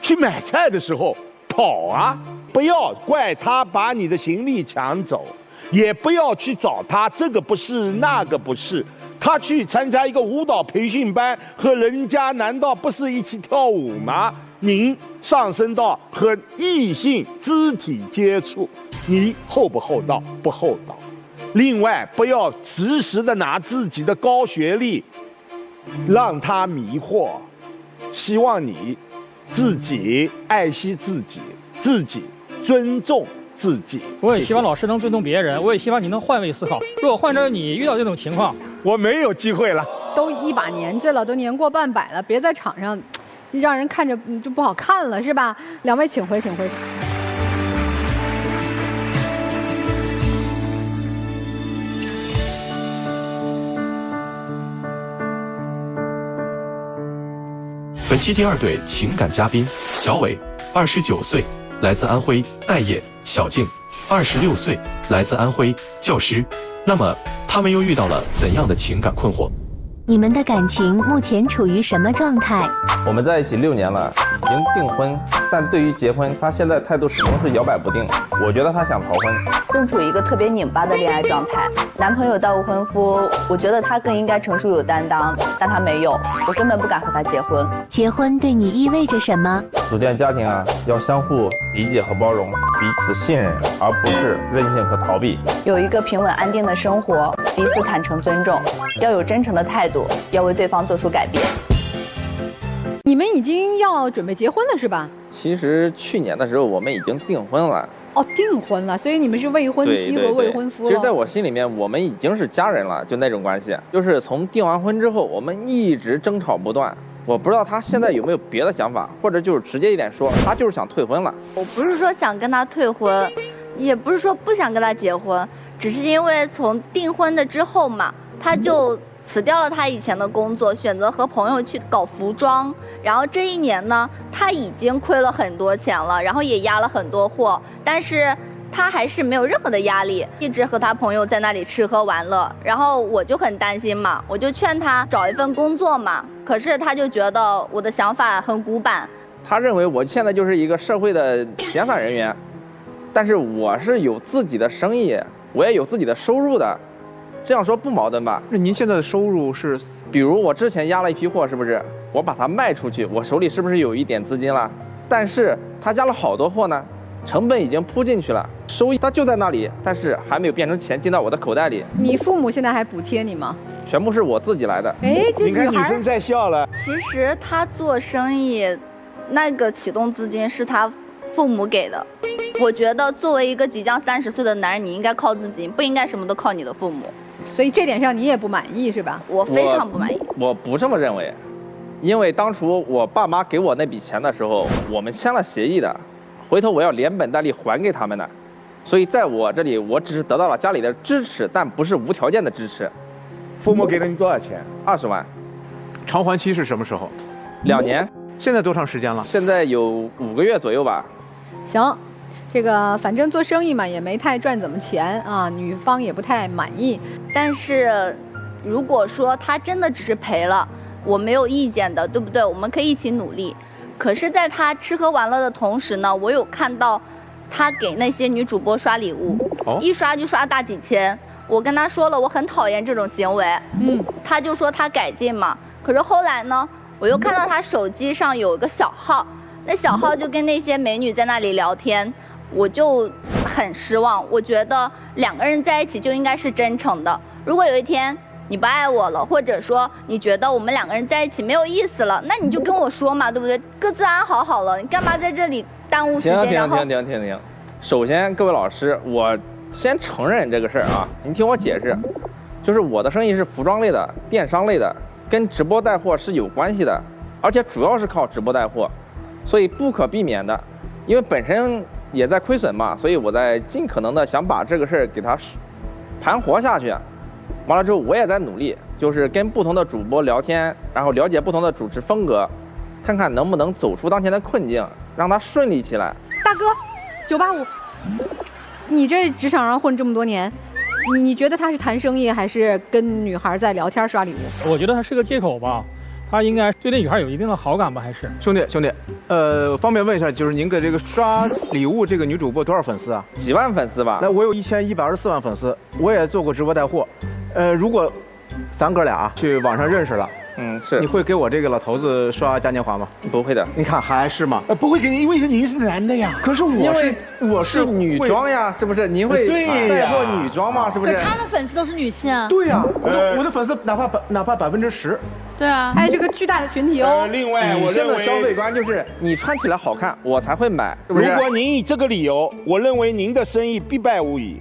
去买菜的时候跑啊，不要怪他把你的行李抢走，也不要去找他这个不是那个不是。他去参加一个舞蹈培训班，和人家难道不是一起跳舞吗？您上升到和异性肢体接触，你厚不厚道？不厚道。另外，不要时时的拿自己的高学历让他迷惑，希望你自己爱惜自己，自己尊重自己。我也希望老师能尊重别人，我也希望你能换位思考。如果换成你遇到这种情况，我没有机会了。都一把年纪了，都年过半百了，别在场上让人看着就不好看了，是吧？两位请回，请回。本期第2对情感嘉宾小伟，29岁，来自安徽；待业小静，26岁，来自安徽，教师。那么他们又遇到了怎样的情感困惑？你们的感情目前处于什么状态？我们在一起6年了，已经订婚，但对于结婚，他现在态度始终是摇摆不定。我觉得他想逃婚，正处于一个特别拧巴的恋爱状态。男朋友到未婚夫，我觉得他更应该成熟有担当，但他没有，我根本不敢和他结婚。结婚对你意味着什么？组建家庭啊，要相互理解和包容，彼此信任，而不是任性和逃避。有一个平稳安定的生活，彼此坦诚尊重，要有真诚的态度，要为对方做出改变。你们已经要准备结婚了是吧？其实去年的时候我们已经订婚了。哦，订婚了，所以你们是未婚妻和未婚夫了。其实在我心里面，我们已经是家人了，就那种关系。就是从订完婚之后，我们一直争吵不断。我不知道他现在有没有别的想法，或者就是直接一点说，他就是想退婚了。我不是说想跟他退婚，也不是说不想跟他结婚，只是因为从订婚的之后嘛，他就辞掉了他以前的工作，选择和朋友去搞服装。然后这1年呢，他已经亏了很多钱了，然后也压了很多货，但是他还是没有任何的压力，一直和他朋友在那里吃喝玩乐。然后我就很担心嘛，我就劝他找一份工作嘛，可是他就觉得我的想法很古板。他认为我现在就是一个社会的闲散人员，但是我是有自己的生意，我也有自己的收入的，这样说不矛盾吧？那您现在的收入是，比如我之前压了一批货，是不是？我把它卖出去，我手里是不是有一点资金了？但是他加了好多货呢，成本已经铺进去了，收益它就在那里，但是还没有变成钱进到我的口袋里。你父母现在还补贴你吗？全部是我自己来的。哎，这你看女生在笑了。其实他做生意，那个启动资金是他父母给的。我觉得作为一个即将30岁的男人，你应该靠自己，不应该什么都靠你的父母。所以这点上你也不满意是吧？我非常不满意。我不这么认为，因为当初我爸妈给我那笔钱的时候，我们签了协议的，回头我要连本带利还给他们的。所以在我这里，我只是得到了家里的支持，但不是无条件的支持。父母给了你多少钱？20万。偿还期是什么时候？2年。现在多长时间了？现在有5个月左右吧。行，这个反正做生意嘛，也没太赚怎么钱啊，女方也不太满意。但是，如果说他真的只是赔了，我没有意见的，对不对？我们可以一起努力。可是，在他吃喝玩乐的同时呢，我有看到他给那些女主播刷礼物，一刷就刷大几千。我跟他说了，我很讨厌这种行为。他就说他改进嘛。可是后来呢，我又看到他手机上有一个小号，那小号就跟那些美女在那里聊天，我就很失望。我觉得2个人在一起就应该是真诚的。如果有一天你不爱我了，或者说你觉得我们2个人在一起没有意思了，那你就跟我说嘛，对不对？各自安好好了，你干嘛在这里耽误时间？停。首先，各位老师，我先承认这个事儿啊，您听我解释，就是我的生意是服装类的、电商类的，跟直播带货是有关系的，而且主要是靠直播带货，所以不可避免的，因为本身也在亏损嘛，所以我在尽可能的想把这个事儿给它盘活下去。完了之后，我也在努力，就是跟不同的主播聊天，然后了解不同的主持风格，看看能不能走出当前的困境，让它顺利起来。大哥，985，你这职场上混这么多年，你觉得他是谈生意，还是跟女孩在聊天刷礼物？我觉得他是个借口吧，他应该对那女孩有一定的好感吧，还是？兄弟，方便问一下，就是您给这个刷礼物这个女主播多少粉丝啊？几万粉丝吧。那我有1124万粉丝，我也做过直播带货。如果咱哥俩去网上认识了，是，你会给我这个老头子刷嘉年华吗？不会的。你看还是吗？不会给你，因为您是男的呀。可是我是女装呀，是不是？您会带货女装吗？是不是？可他的粉丝都是女性啊。对呀，我的粉丝哪怕10%。对啊，还有这个巨大的群体哦。另外，女生的消费观就是你穿起来好看，我才会买，是不是？如果您以这个理由，我认为您的生意必败无疑，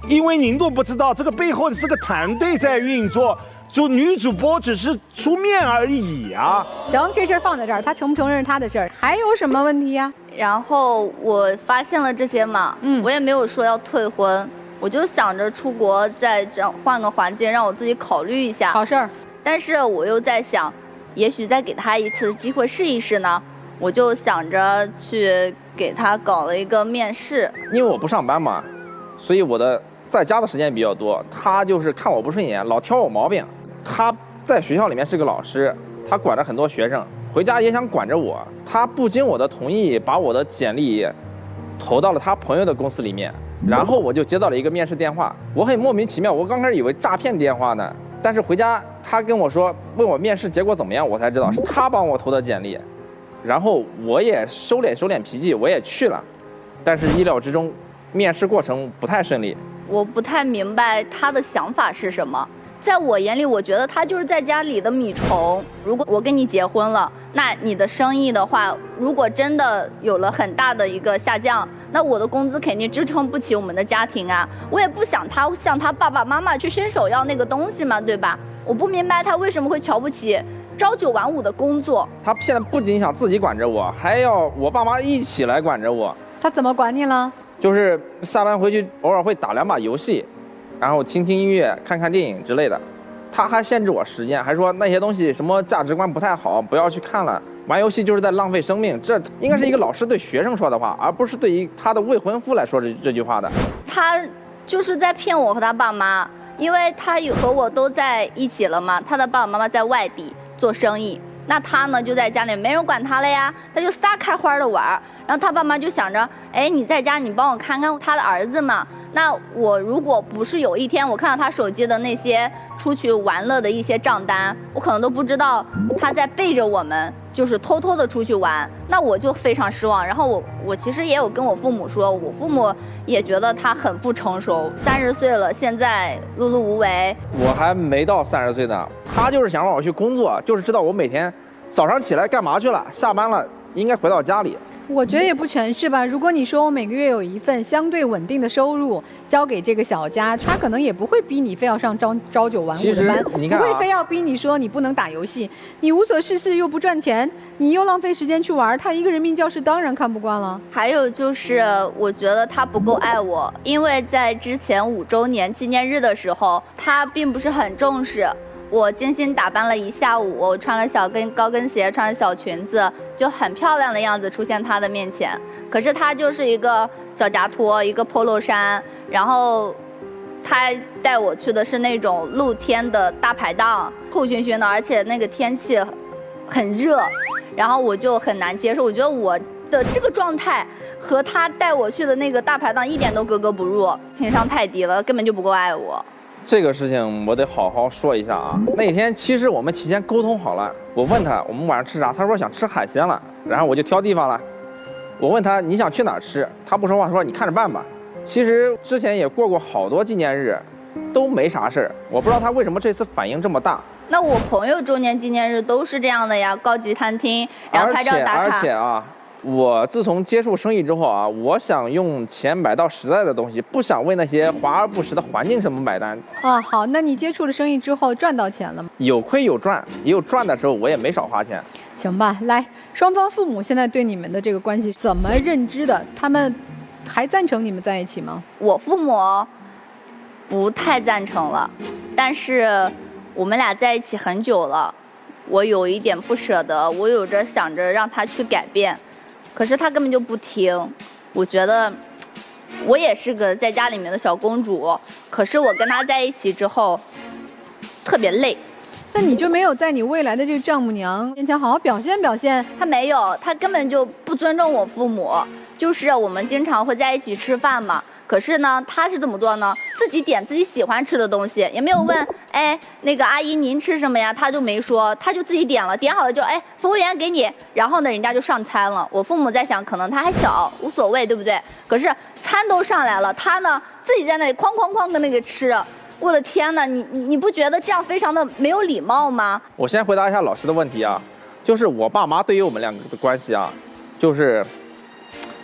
因为您都不知道这个背后是个团队在运作，就女主播只是出面而已啊。行，这事儿放在这儿，他承不承认是他的事儿，还有什么问题呀？然后我发现了这些嘛，我也没有说要退婚，我就想着出国再换个环境，让我自己考虑一下。好事儿。但是我又在想，也许再给他一次机会试一试呢。我就想着去给他搞了一个面试。因为我不上班嘛，所以我的在家的时间比较多。他就是看我不顺眼，老挑我毛病。他在学校里面是个老师，他管着很多学生，回家也想管着我。他不经我的同意，把我的简历投到了他朋友的公司里面，然后我就接到了一个面试电话，我很莫名其妙，我刚开始以为诈骗电话呢，但是回家他跟我说问我面试结果怎么样，我才知道是他帮我投的简历，然后我也收敛脾气，我也去了，但是意料之中，面试过程不太顺利。我不太明白他的想法是什么。在我眼里，我觉得他就是在家里的米虫。如果我跟你结婚了，那你的生意的话，如果真的有了很大的一个下降，那我的工资肯定支撑不起我们的家庭啊。我也不想他向他爸爸妈妈去伸手要那个东西嘛，对吧？我不明白他为什么会瞧不起朝9晚5的工作。他现在不仅想自己管着我，还要我爸妈一起来管着我。他怎么管你了？就是下班回去偶尔会打2把游戏，然后听听音乐、看看电影之类的。他还限制我时间，还说那些东西什么价值观不太好，不要去看了。玩游戏就是在浪费生命，这应该是一个老师对学生说的话，而不是对于他的未婚夫来说这句话的。他就是在骗我和他爸妈，因为他和我都在一起了嘛，他的爸爸妈妈在外地做生意，那他呢就在家里没人管他了呀，他就撒开花的玩。然后他爸妈就想着，哎，你在家你帮我看看他的儿子嘛。那我如果不是有一天我看到他手机的那些出去玩乐的一些账单，我可能都不知道他在背着我们就是偷偷的出去玩，那我就非常失望。然后我其实也有跟我父母说，我父母也觉得他很不成熟，30岁了现在碌碌无为。我还没到30岁呢，他就是想让我去工作，就是知道我每天早上起来干嘛去了，下班了应该回到家里。我觉得也不全是吧。如果你说我每个月有一份相对稳定的收入交给这个小家，他可能也不会逼你非要上朝9晚5的班，你看不会非要逼你说你不能打游戏，你无所事事又不赚钱，你又浪费时间去玩，他一个人民教师当然看不惯了。还有就是我觉得他不够爱我，因为在之前5周年纪念日的时候，他并不是很重视。我精心打扮了一下午，我穿了高跟鞋，穿了小裙子，就很漂亮的样子出现他的面前。可是他就是一个小夹拖，一个 polo 衫，然后他带我去的是那种露天的大排档，臭熏熏的，而且那个天气很热，然后我就很难接受。我觉得我的这个状态和他带我去的那个大排档一点都格格不入，情商太低了，根本就不够爱我。这个事情我得好好说一下啊。那天其实我们提前沟通好了，我问他我们晚上吃啥，他说想吃海鲜了，然后我就挑地方了。我问他你想去哪儿吃，他不说话，说你看着办吧。其实之前也过过好多纪念日，都没啥事儿，我不知道他为什么这次反应这么大。那我朋友周年纪念日都是这样的呀，高级餐厅，然后拍照打卡。而且啊，我自从接触生意之后啊，我想用钱买到实在的东西，不想为那些华而不实的环境什么买单。啊，好，那你接触了生意之后赚到钱了吗？有亏有赚，也有赚的时候，我也没少花钱。行吧，来，双方父母现在对你们的这个关系怎么认知的？他们还赞成你们在一起吗？我父母不太赞成了，但是我们俩在一起很久了，我有一点不舍得，我有着想着让他去改变。可是他根本就不听，我觉得我也是个在家里面的小公主，可是我跟他在一起之后特别累。那你就没有在你未来的这个丈母娘面前好好表现表现？他没有，他根本就不尊重我父母。就是我们经常会在一起吃饭嘛，可是呢，他是怎么做呢？自己点自己喜欢吃的东西，也没有问，哎，那个阿姨您吃什么呀？他就没说，他就自己点了，点好了就，哎，服务员给你，然后呢，人家就上餐了。我父母在想，可能他还小，无所谓，对不对？可是餐都上来了，他呢自己在那里哐哐哐的那个吃。我的天哪，你不觉得这样非常的没有礼貌吗？我先回答一下老师的问题啊，就是我爸妈对于我们两个的关系啊，就是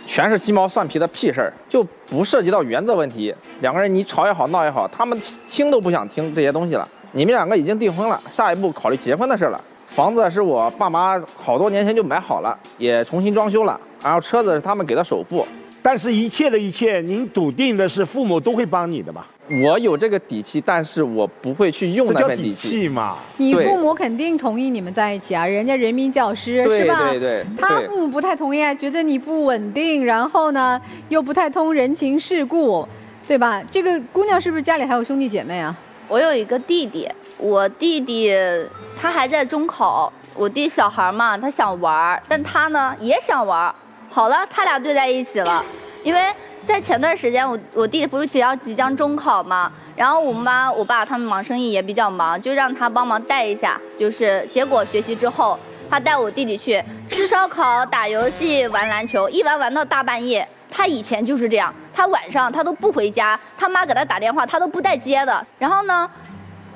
全是鸡毛蒜皮的屁事儿，就不涉及到原则问题。两个人你吵也好闹也好，他们听都不想听这些东西了。你们两个已经订婚了，下一步考虑结婚的事了。房子是我爸妈好多年前就买好了，也重新装修了，然后车子是他们给的首付。但是一切的一切，您笃定的是父母都会帮你的吧？我有这个底气，但是我不会去用那份底气嘛。你父母肯定同意你们在一起啊，人家人民教师是吧？对对。他父母不太同意啊，觉得你不稳定，然后呢又不太通人情世故，对吧？这个姑娘是不是家里还有兄弟姐妹啊？我有一个弟弟，我弟弟他还在中考，我弟小孩嘛，他想玩，但他呢也想玩。好了，他俩对在一起了，因为在前段时间我弟弟不是即将中考嘛，然后我妈我爸他们忙生意也比较忙，就让他帮忙带一下，就是结果学习之后，他带我弟弟去吃烧烤、打游戏、玩篮球，一玩到大半夜。他以前就是这样，他晚上他都不回家，他妈给他打电话他都不带接的。然后呢，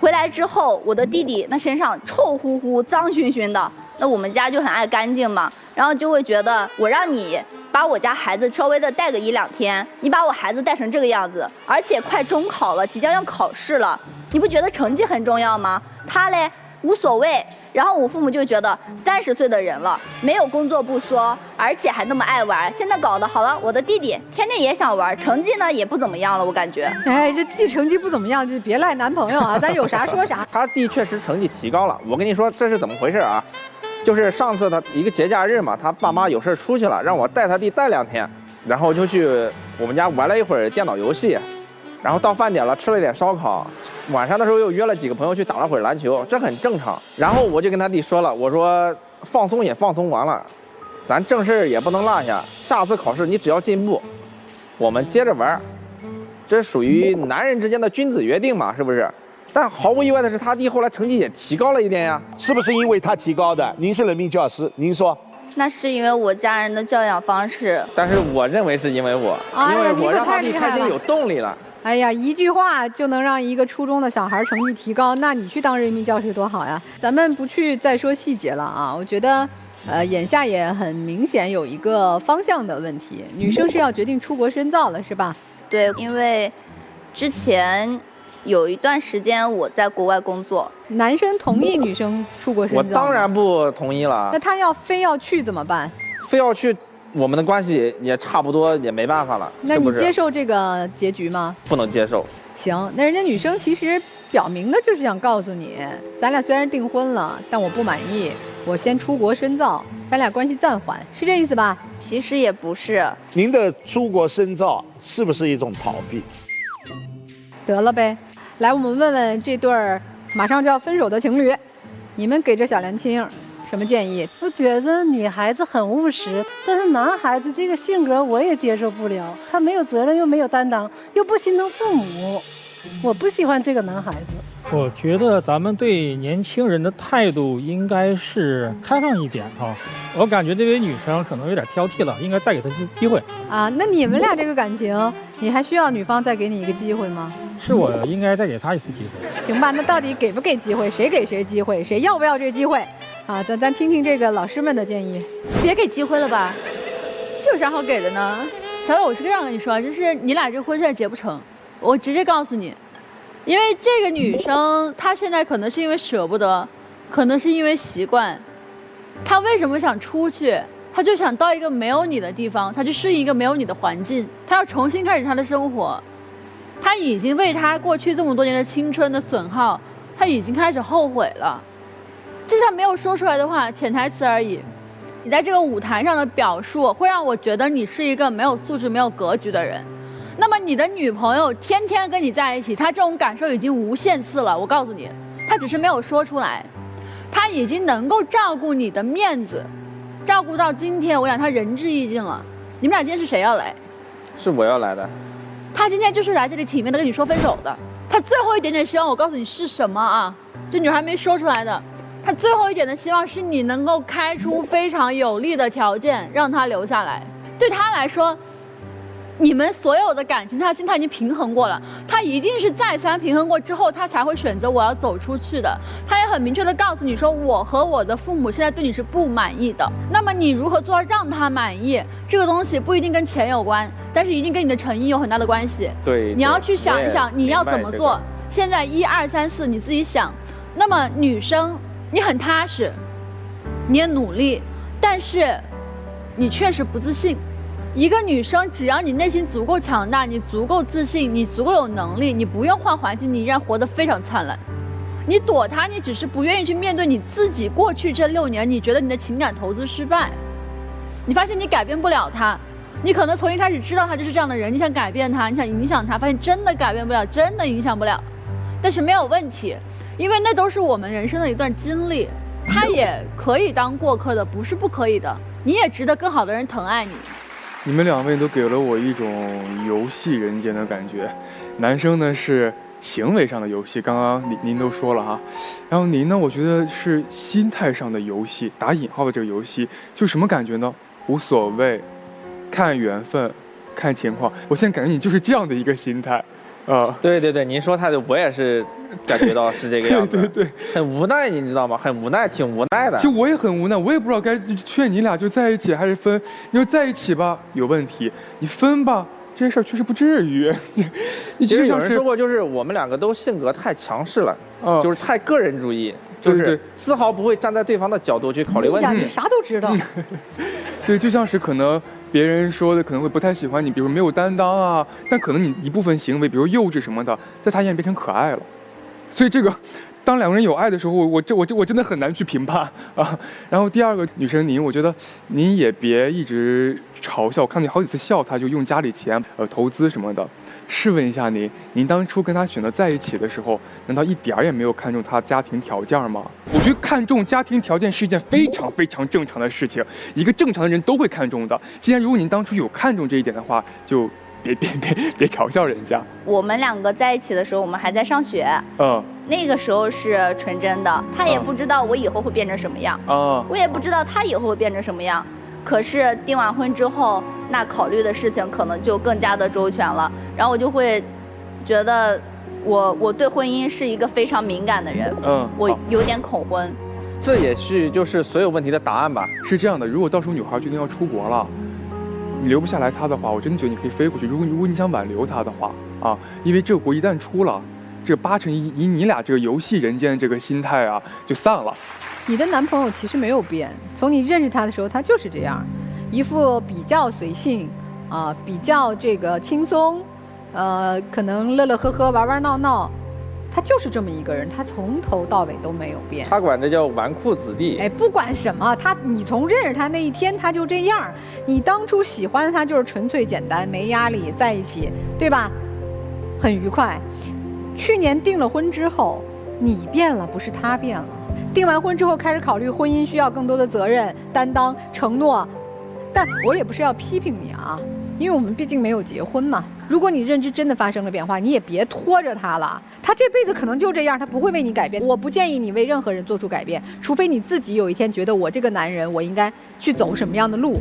回来之后，我的弟弟那身上臭乎乎、脏熏熏的。那我们家就很爱干净嘛，然后就会觉得我让你把我家孩子稍微的带个1-2天，你把我孩子带成这个样子，而且快中考了，即将要考试了，你不觉得成绩很重要吗？他嘞无所谓。然后我父母就觉得30岁的人了，没有工作不说，而且还那么爱玩，现在搞得好了，我的弟弟天天也想玩，成绩呢也不怎么样了，我感觉。哎，这弟成绩不怎么样，就别赖男朋友啊，咱有啥说啥。他弟确实成绩提高了，我跟你说这是怎么回事啊？就是上次他一个节假日嘛，他爸妈有事出去了，让我带他弟带2天，然后就去我们家玩了一会儿电脑游戏，然后到饭点了吃了一点烧烤，晚上的时候又约了几个朋友去打了会儿篮球，这很正常。然后我就跟他弟说了，我说放松也放松完了，咱正事也不能落下，下次考试你只要进步，我们接着玩，这属于男人之间的君子约定嘛，是不是？但毫无意外的是，他弟后来成绩也提高了一点呀。是不是因为他提高的？您是人民教师，您说？那是因为我家人的教养方式。但是我认为是因为我，因为我让他弟开心有动力了。哎呀，一句话就能让一个初中的小孩成绩提高，那你去当人民教师多好呀！咱们不去再说细节了啊，我觉得，眼下也很明显有一个方向的问题，女生是要决定出国深造了，是吧？对，因为之前有一段时间我在国外工作，男生同意女生出国深造？我当然不同意了。那他非要去怎么办？非要去，我们的关系也差不多，也没办法了。那你接受这个结局吗？不能接受。行，那人家女生其实表明的就是想告诉你，咱俩虽然订婚了，但我不满意，我先出国深造，咱俩关系暂缓，是这意思吧？其实也不是。您的出国深造是不是一种逃避？得了呗，来，我们问问这对儿马上就要分手的情侣，你们给这小年轻什么建议？我觉得女孩子很务实，但是男孩子这个性格我也接受不了，他没有责任又没有担当，又不心疼父母，我不喜欢这个男孩子。我觉得咱们对年轻人的态度应该是开放一点啊。我感觉这位女生可能有点挑剔了，应该再给她一次机会啊。那你们俩这个感情，你还需要女方再给你一个机会吗？是我应该再给她一次机会。行吧，那到底给不给机会？谁给谁机会？谁要不要这个机会？啊，咱听听这个老师们的建议。别给机会了吧，这有啥好给的呢？小伟，我是这样跟你说，就是你俩这婚现在结不成，我直接告诉你。因为这个女生，她现在可能是因为舍不得，可能是因为习惯。她为什么想出去？她就想到一个没有你的地方，她去适应一个没有你的环境，她要重新开始她的生活。她已经为她过去这么多年的青春的损耗，她已经开始后悔了。这是她没有说出来的话，潜台词而已。你在这个舞台上的表述，会让我觉得你是一个没有素质、没有格局的人。那么你的女朋友天天跟你在一起，她这种感受已经无限次了。我告诉你，她只是没有说出来，她已经能够照顾你的面子，照顾到今天，我想她仁至义尽了。你们俩今天是谁要来？是我要来的。她今天就是来这里体面的跟你说分手的。她最后一点点希望，我告诉你是什么啊？这女孩没说出来的。她最后一点的希望是你能够开出非常有利的条件，让她留下来。对她来说，你们所有的感情，他心态已经平衡过了，他一定是再三平衡过之后，他才会选择我要走出去的。他也很明确的告诉你说，我和我的父母现在对你是不满意的。那么你如何做到让他满意？这个东西不一定跟钱有关，但是一定跟你的诚意有很大的关系。对，你要去想一想你要怎么做。现在1、2、3、4你自己想。那么女生，你很踏实，你也努力，但是你确实不自信。一个女生，只要你内心足够强大，你足够自信，你足够有能力，你不用换环境，你依然活得非常灿烂。你躲他，你只是不愿意去面对你自己过去这6年，你觉得你的情感投资失败，你发现你改变不了他，你可能从一开始知道他就是这样的人，你想改变他，你想影响他，发现真的改变不了，真的影响不了。但是没有问题，因为那都是我们人生的一段经历，他也可以当过客的，不是不可以的，你也值得更好的人疼爱你。你们两位都给了我一种游戏人间的感觉，男生呢是行为上的游戏，刚刚您都说了哈，然后您呢，我觉得是心态上的游戏，打引号的这个游戏，就什么感觉呢？无所谓，看缘分，看情况。我现在感觉你就是这样的一个心态，对对对，您说态度我也是感觉到是这个样子，对，很无奈，你知道吗？很无奈，挺无奈的。其实我也很无奈，我也不知道该劝你俩就在一起还是分。你说在一起吧有问题，你分吧这些事儿确实不至于。你其实有人说过，就是我们两个都性格太强势了，就是太个人主义，就是丝毫不会站在对方的角度去考虑问题。你啥都知道。对，就像是可能别人说的可能会不太喜欢你，比如没有担当啊，但可能你一部分行为，比如幼稚什么的，在他眼里变成可爱了。所以这个，当两个人有爱的时候，我真的很难去评判啊。然后第二个女生您，我觉得您也别一直嘲笑，我看你好几次笑他，就用家里钱投资什么的。试问一下您当初跟他选择在一起的时候，难道一点儿也没有看重他家庭条件吗？我觉得看重家庭条件是一件非常非常正常的事情，一个正常的人都会看重的。既然如果您当初有看重这一点的话，就别嘲笑人家。我们两个在一起的时候，我们还在上学，那个时候是纯真的，他也不知道我以后会变成什么样，我也不知道他以后会变成什么样。可是订完婚之后，那考虑的事情可能就更加的周全了，然后我就会觉得我对婚姻是一个非常敏感的人，我有点恐婚。这也是就是所有问题的答案吧？是这样的，如果到时候女孩决定要出国了，你留不下来她的话，我真的觉得你可以飞过去。如果你想挽留她的话啊，因为这个国一旦出了，这8成以你俩这个游戏人间的这个心态啊，就散了。你的男朋友其实没有变，从你认识他的时候，他就是这样，一副比较随性，比较这个轻松，可能乐乐呵呵、玩玩闹闹，他就是这么一个人，他从头到尾都没有变。他管这叫纨绔子弟。哎，不管什么，你从认识他那一天他就这样，你当初喜欢他就是纯粹简单，没压力，在一起，对吧？很愉快。去年订了婚之后，你变了，不是他变了。订完婚之后开始考虑婚姻需要更多的责任、担当、承诺，但我也不是要批评你啊，因为我们毕竟没有结婚嘛。如果你认知真的发生了变化，你也别拖着他了，他这辈子可能就这样，他不会为你改变。我不建议你为任何人做出改变，除非你自己有一天觉得我这个男人我应该去走什么样的路，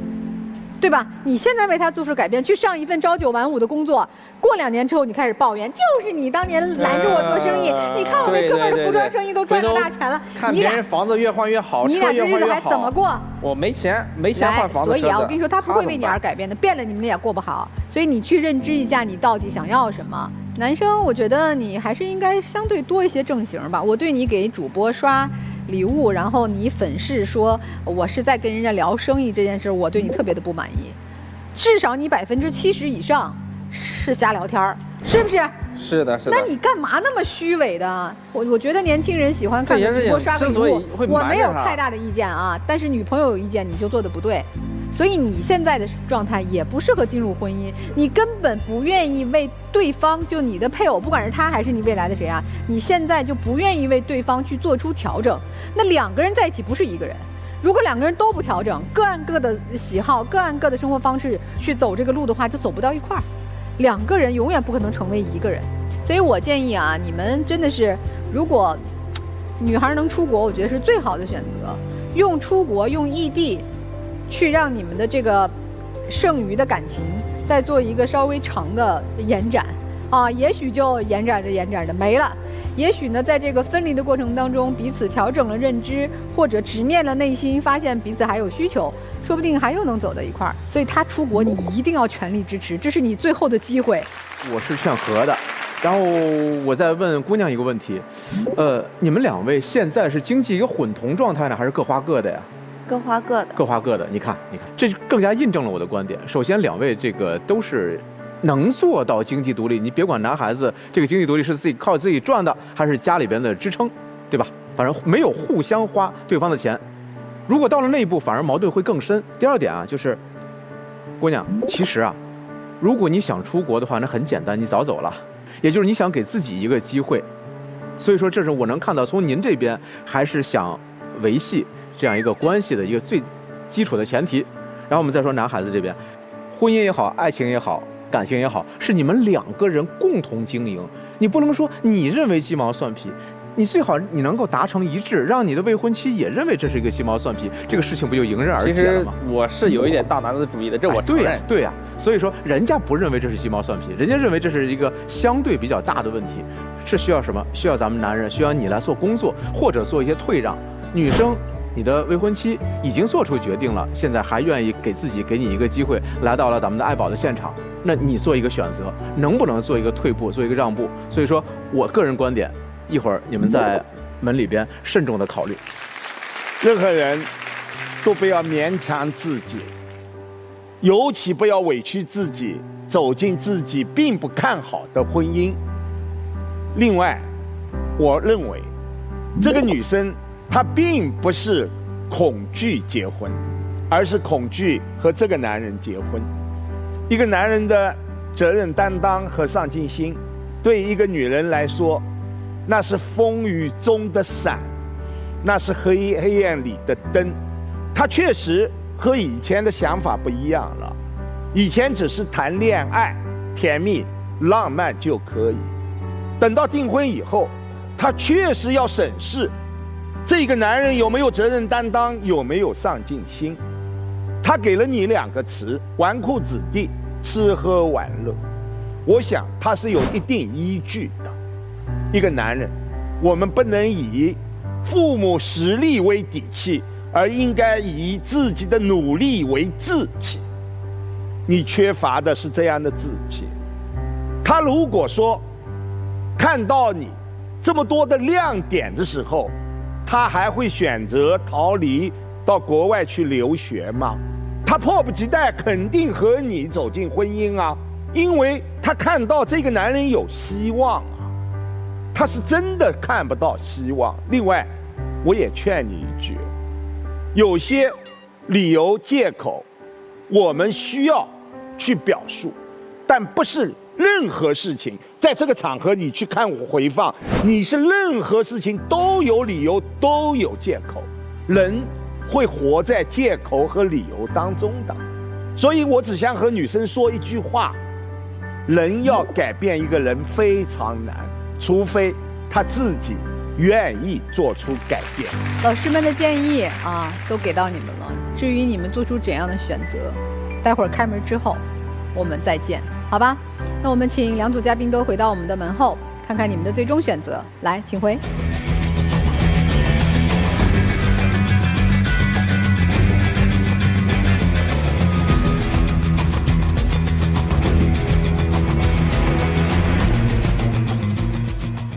对吧？你现在为他做出改变，去上一份朝9晚5的工作，过2年之后你开始抱怨，就是你当年拦着我做生意，你看我那哥们儿的服装生意都赚了大钱了，看别人房子越换越好，你俩这日子还怎么过？我没钱换房子。所以啊，我跟你说，他不会为你而改变的，变了你们俩过不好。所以你去认知一下你到底想要什么。男生，我觉得你还是应该相对多一些正形吧。我对你给主播刷礼物，然后你粉饰说我是在跟人家聊生意这件事，我对你特别的不满意。至少你70%以上是瞎聊天儿，是不是？是的，是的。那你干嘛那么虚伪的？我觉得年轻人喜欢看主播刷个礼物，我没有太大的意见啊。但是女朋友有意见，你就做的不对。所以你现在的状态也不适合进入婚姻，你根本不愿意为对方，就你的配偶，不管是他还是你未来的谁啊，你现在就不愿意为对方去做出调整。那2个人在一起不是一个人，如果2个人都不调整，各按各的喜好，各按各的生活方式去走这个路的话，就走不到一块儿。2个人永远不可能成为一个人。所以我建议啊，你们真的是，如果女孩能出国，我觉得是最好的选择，用出国，用异地去让你们的这个剩余的感情再做一个稍微长的延展啊，也许就延展着没了，也许呢在这个分离的过程当中，彼此调整了认知，或者直面了内心，发现彼此还有需求，说不定还又能走到一块儿。所以他出国你一定要全力支持，这是你最后的机会。我是劝和的。然后我再问姑娘一个问题，你们2位现在是经济一个混同状态呢，还是各花各的呀？各花各的。各花各的。你看，这更加印证了我的观点。首先，2位这个都是能做到经济独立。你别管男孩子这个经济独立是靠自己赚的，还是家里边的支撑，对吧？反正没有互相花对方的钱。如果到了那一步，反而矛盾会更深。第2点啊，就是姑娘，其实啊，如果你想出国的话，那很简单，你早走了。也就是你想给自己一个机会，所以说，这是我能看到从您这边还是想维系这样一个关系的一个最基础的前提。然后我们再说男孩子这边，婚姻也好，爱情也好，感情也好，是你们2个人共同经营。你不能说你认为鸡毛蒜皮，你最好你能够达成一致，让你的未婚妻也认为这是一个鸡毛蒜皮，这个事情不就迎刃而解了吗？其实我是有一点大男子主义的，这我承认。对呀，所以说人家不认为这是鸡毛蒜皮，人家认为这是一个相对比较大的问题，是需要什么？需要咱们男人，需要你来做工作，或者做一些退让。女生，你的未婚妻已经做出决定了，现在还愿意给你一个机会，来到了咱们的爱宝的现场，那你做一个选择，能不能做一个退步，做一个让步？所以说我个人观点，一会儿你们在门里边慎重的考虑。任何人都不要勉强自己，尤其不要委屈自己，走进自己并不看好的婚姻。另外，我认为这个女生她并不是恐惧结婚，而是恐惧和这个男人结婚。一个男人的责任担当和上进心，对一个女人来说，那是风雨中的伞，那是黑暗里的灯。他确实和以前的想法不一样了，以前只是谈恋爱，甜蜜浪漫就可以。等到订婚以后，他确实要审视这个男人有没有责任担当，有没有上进心。他给了你2个词：纨绔子弟，吃喝玩乐。我想他是有一定依据的。一个男人，我们不能以父母实力为底气，而应该以自己的努力为志气。你缺乏的是这样的志气。他如果说看到你这么多的亮点的时候，他还会选择逃离到国外去留学吗？他迫不及待肯定和你走进婚姻啊，因为他看到这个男人有希望啊。他是真的看不到希望。另外，我也劝你一句，有些理由借口我们需要去表述，但不是任何事情在这个场合你去看我回放，你是任何事情都有理由，都有借口。人会活在借口和理由当中的。所以我只想和女生说一句话，人要改变一个人非常难，除非他自己愿意做出改变。老师们的建议啊，都给到你们了。至于你们做出怎样的选择，待会儿开门之后我们再见，好吧？那我们请2组嘉宾都回到我们的门后，看看你们的最终选择。来，请回。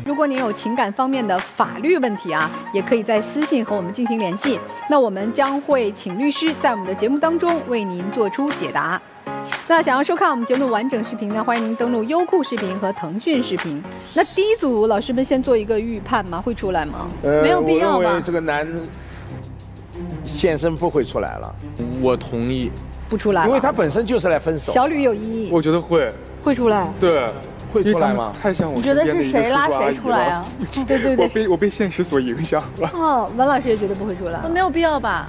如果您有情感方面的法律问题啊，也可以在私信和我们进行联系。那我们将会请律师在我们的节目当中为您做出解答。那想要收看我们节目的完整视频呢，欢迎您登录优酷视频和腾讯视频。那第一组老师们先做一个预判吗？会出来吗？没有必要吧？我认为这个男先生不会出来了。我同意，不出来，因为他本身就是来分手。小吕有异议，我觉得会出来。对。会出来吗？太像我。你觉得是谁拉谁出来啊？对，我被现实所影响了。哦，文老师也觉得不会出来，没有必要吧？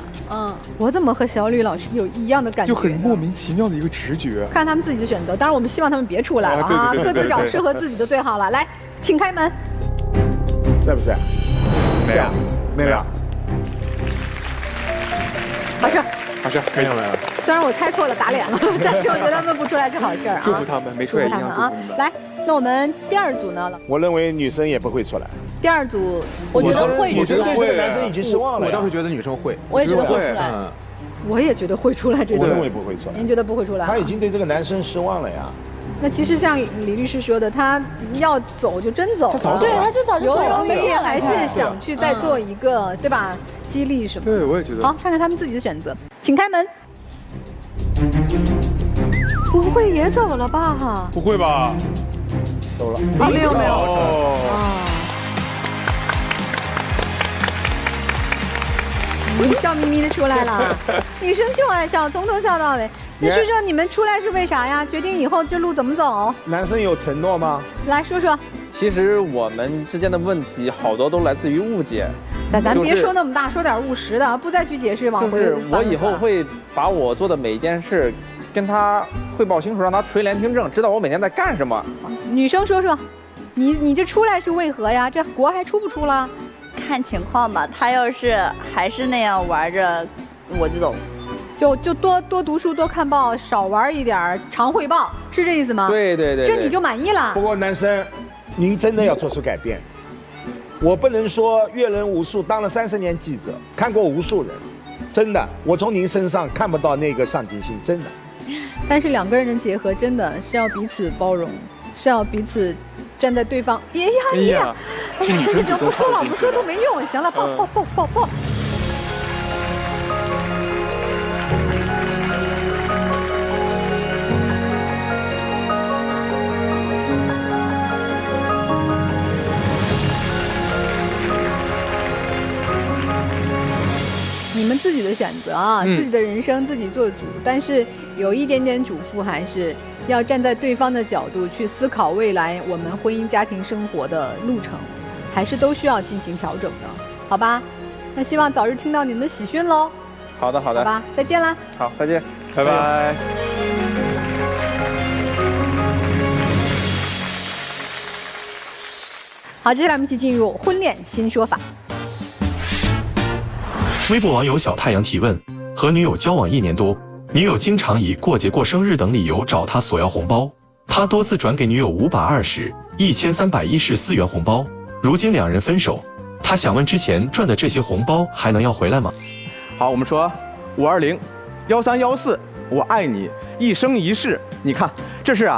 我怎么和小吕老师有一样的感觉？就很莫名其妙的一个直觉。看他们自己的选择，当然我们希望他们别出来了啊，各自找适合自己的最好了。来，请开门。在不在？没有，没有。好事，没有。虽然我猜错了，打脸了，但是我觉得他们不出来是好事啊。祝福他们，没出来一样祝福啊！来，那我们第2组呢？我认为女生也不会出来。第2组，我觉得会出来。对这个男生已经失望了。我倒是觉得女生会。我也觉得会出来。我也觉得会出来。这我认为不会出来。您觉得不会出来？他已经对这个男生失望了呀。那其实像李律师说的，他要走就真走了，对，他就早就走了。犹豫还是想去再做一个，对吧？激励什么？对，我也觉得。好，看看他们自己的选择，请开门。不会也走了吧？哈，不会吧？走了啊，没有。你笑眯眯的出来了，女生就爱笑，从头笑到尾。那说说你们出来是为啥呀？决定以后这路怎么走？男生有承诺吗？来说说。其实我们之间的问题好多都来自于误解。咱别说那么大，说点务实的，不再去解释，往回。就是我以后会把我做的每一件事跟他汇报清楚，让他垂帘听政，知道我每天在干什么。女生说说，你这出来是为何呀？这国还出不出了？看情况吧，他要是还是那样玩着，我就走。就多读书，多看报，少玩一点，常汇报，是这意思吗？对，这你就满意了。不过男生，您真的要做出改变。我不能说阅人无数，当了30年记者，看过无数人，真的，我从您身上看不到那个上进心，真的。但是2个人的结合真的是要彼此包容，是要彼此站在对方。哎呀，行，不说了，不说都没用。行了，抱。你们自己的选择啊，自己的人生自己做主，但是有一点点嘱咐，还是要站在对方的角度去思考未来我们婚姻家庭生活的路程，还是都需要进行调整的，好吧？那希望早日听到你们的喜讯喽。好的，好吧，再见啦。好，再见，拜拜。好，接下来我们一起进入婚恋新说法。微博网友小太阳提问：和女友交往1年多，女友经常以过节过生日等理由找他索要红包，他多次转给女友520、1314元红包。如今2人分手，他想问之前赚的这些红包还能要回来吗？好，我们说520、1314，我爱你，一生一世。你看，这是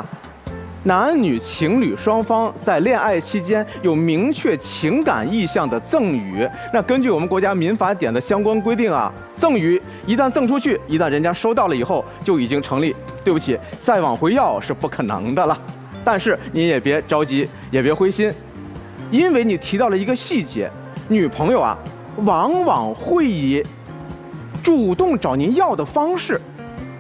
男女情侣双方在恋爱期间有明确情感意向的赠与。那根据我们国家民法典的相关规定赠与一旦赠出去，一旦人家收到了以后，就已经成立。对不起，再往回要是不可能的了。但是你也别着急，也别灰心，因为你提到了一个细节，女朋友往往会以主动找您要的方式。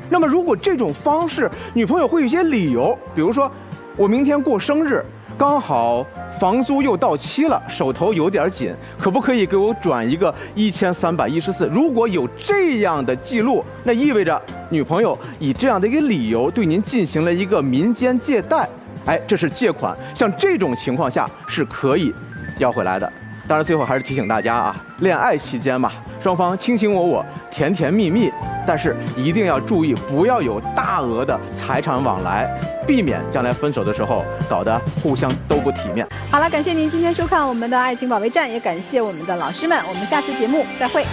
那么如果这种方式，女朋友会有一些理由，比如说我明天过生日，刚好房租又到期了，手头有点紧，可不可以给我转一个1314？如果有这样的记录，那意味着女朋友以这样的一个理由对您进行了一个民间借贷，这是借款。像这种情况下是可以要回来的。当然，最后还是提醒大家恋爱期间嘛，双方卿卿我我，甜甜蜜蜜，但是一定要注意，不要有大额的财产往来，避免将来分手的时候搞得互相都不体面。好了，感谢您今天收看我们的爱情保卫战，也感谢我们的老师们，我们下次节目再会。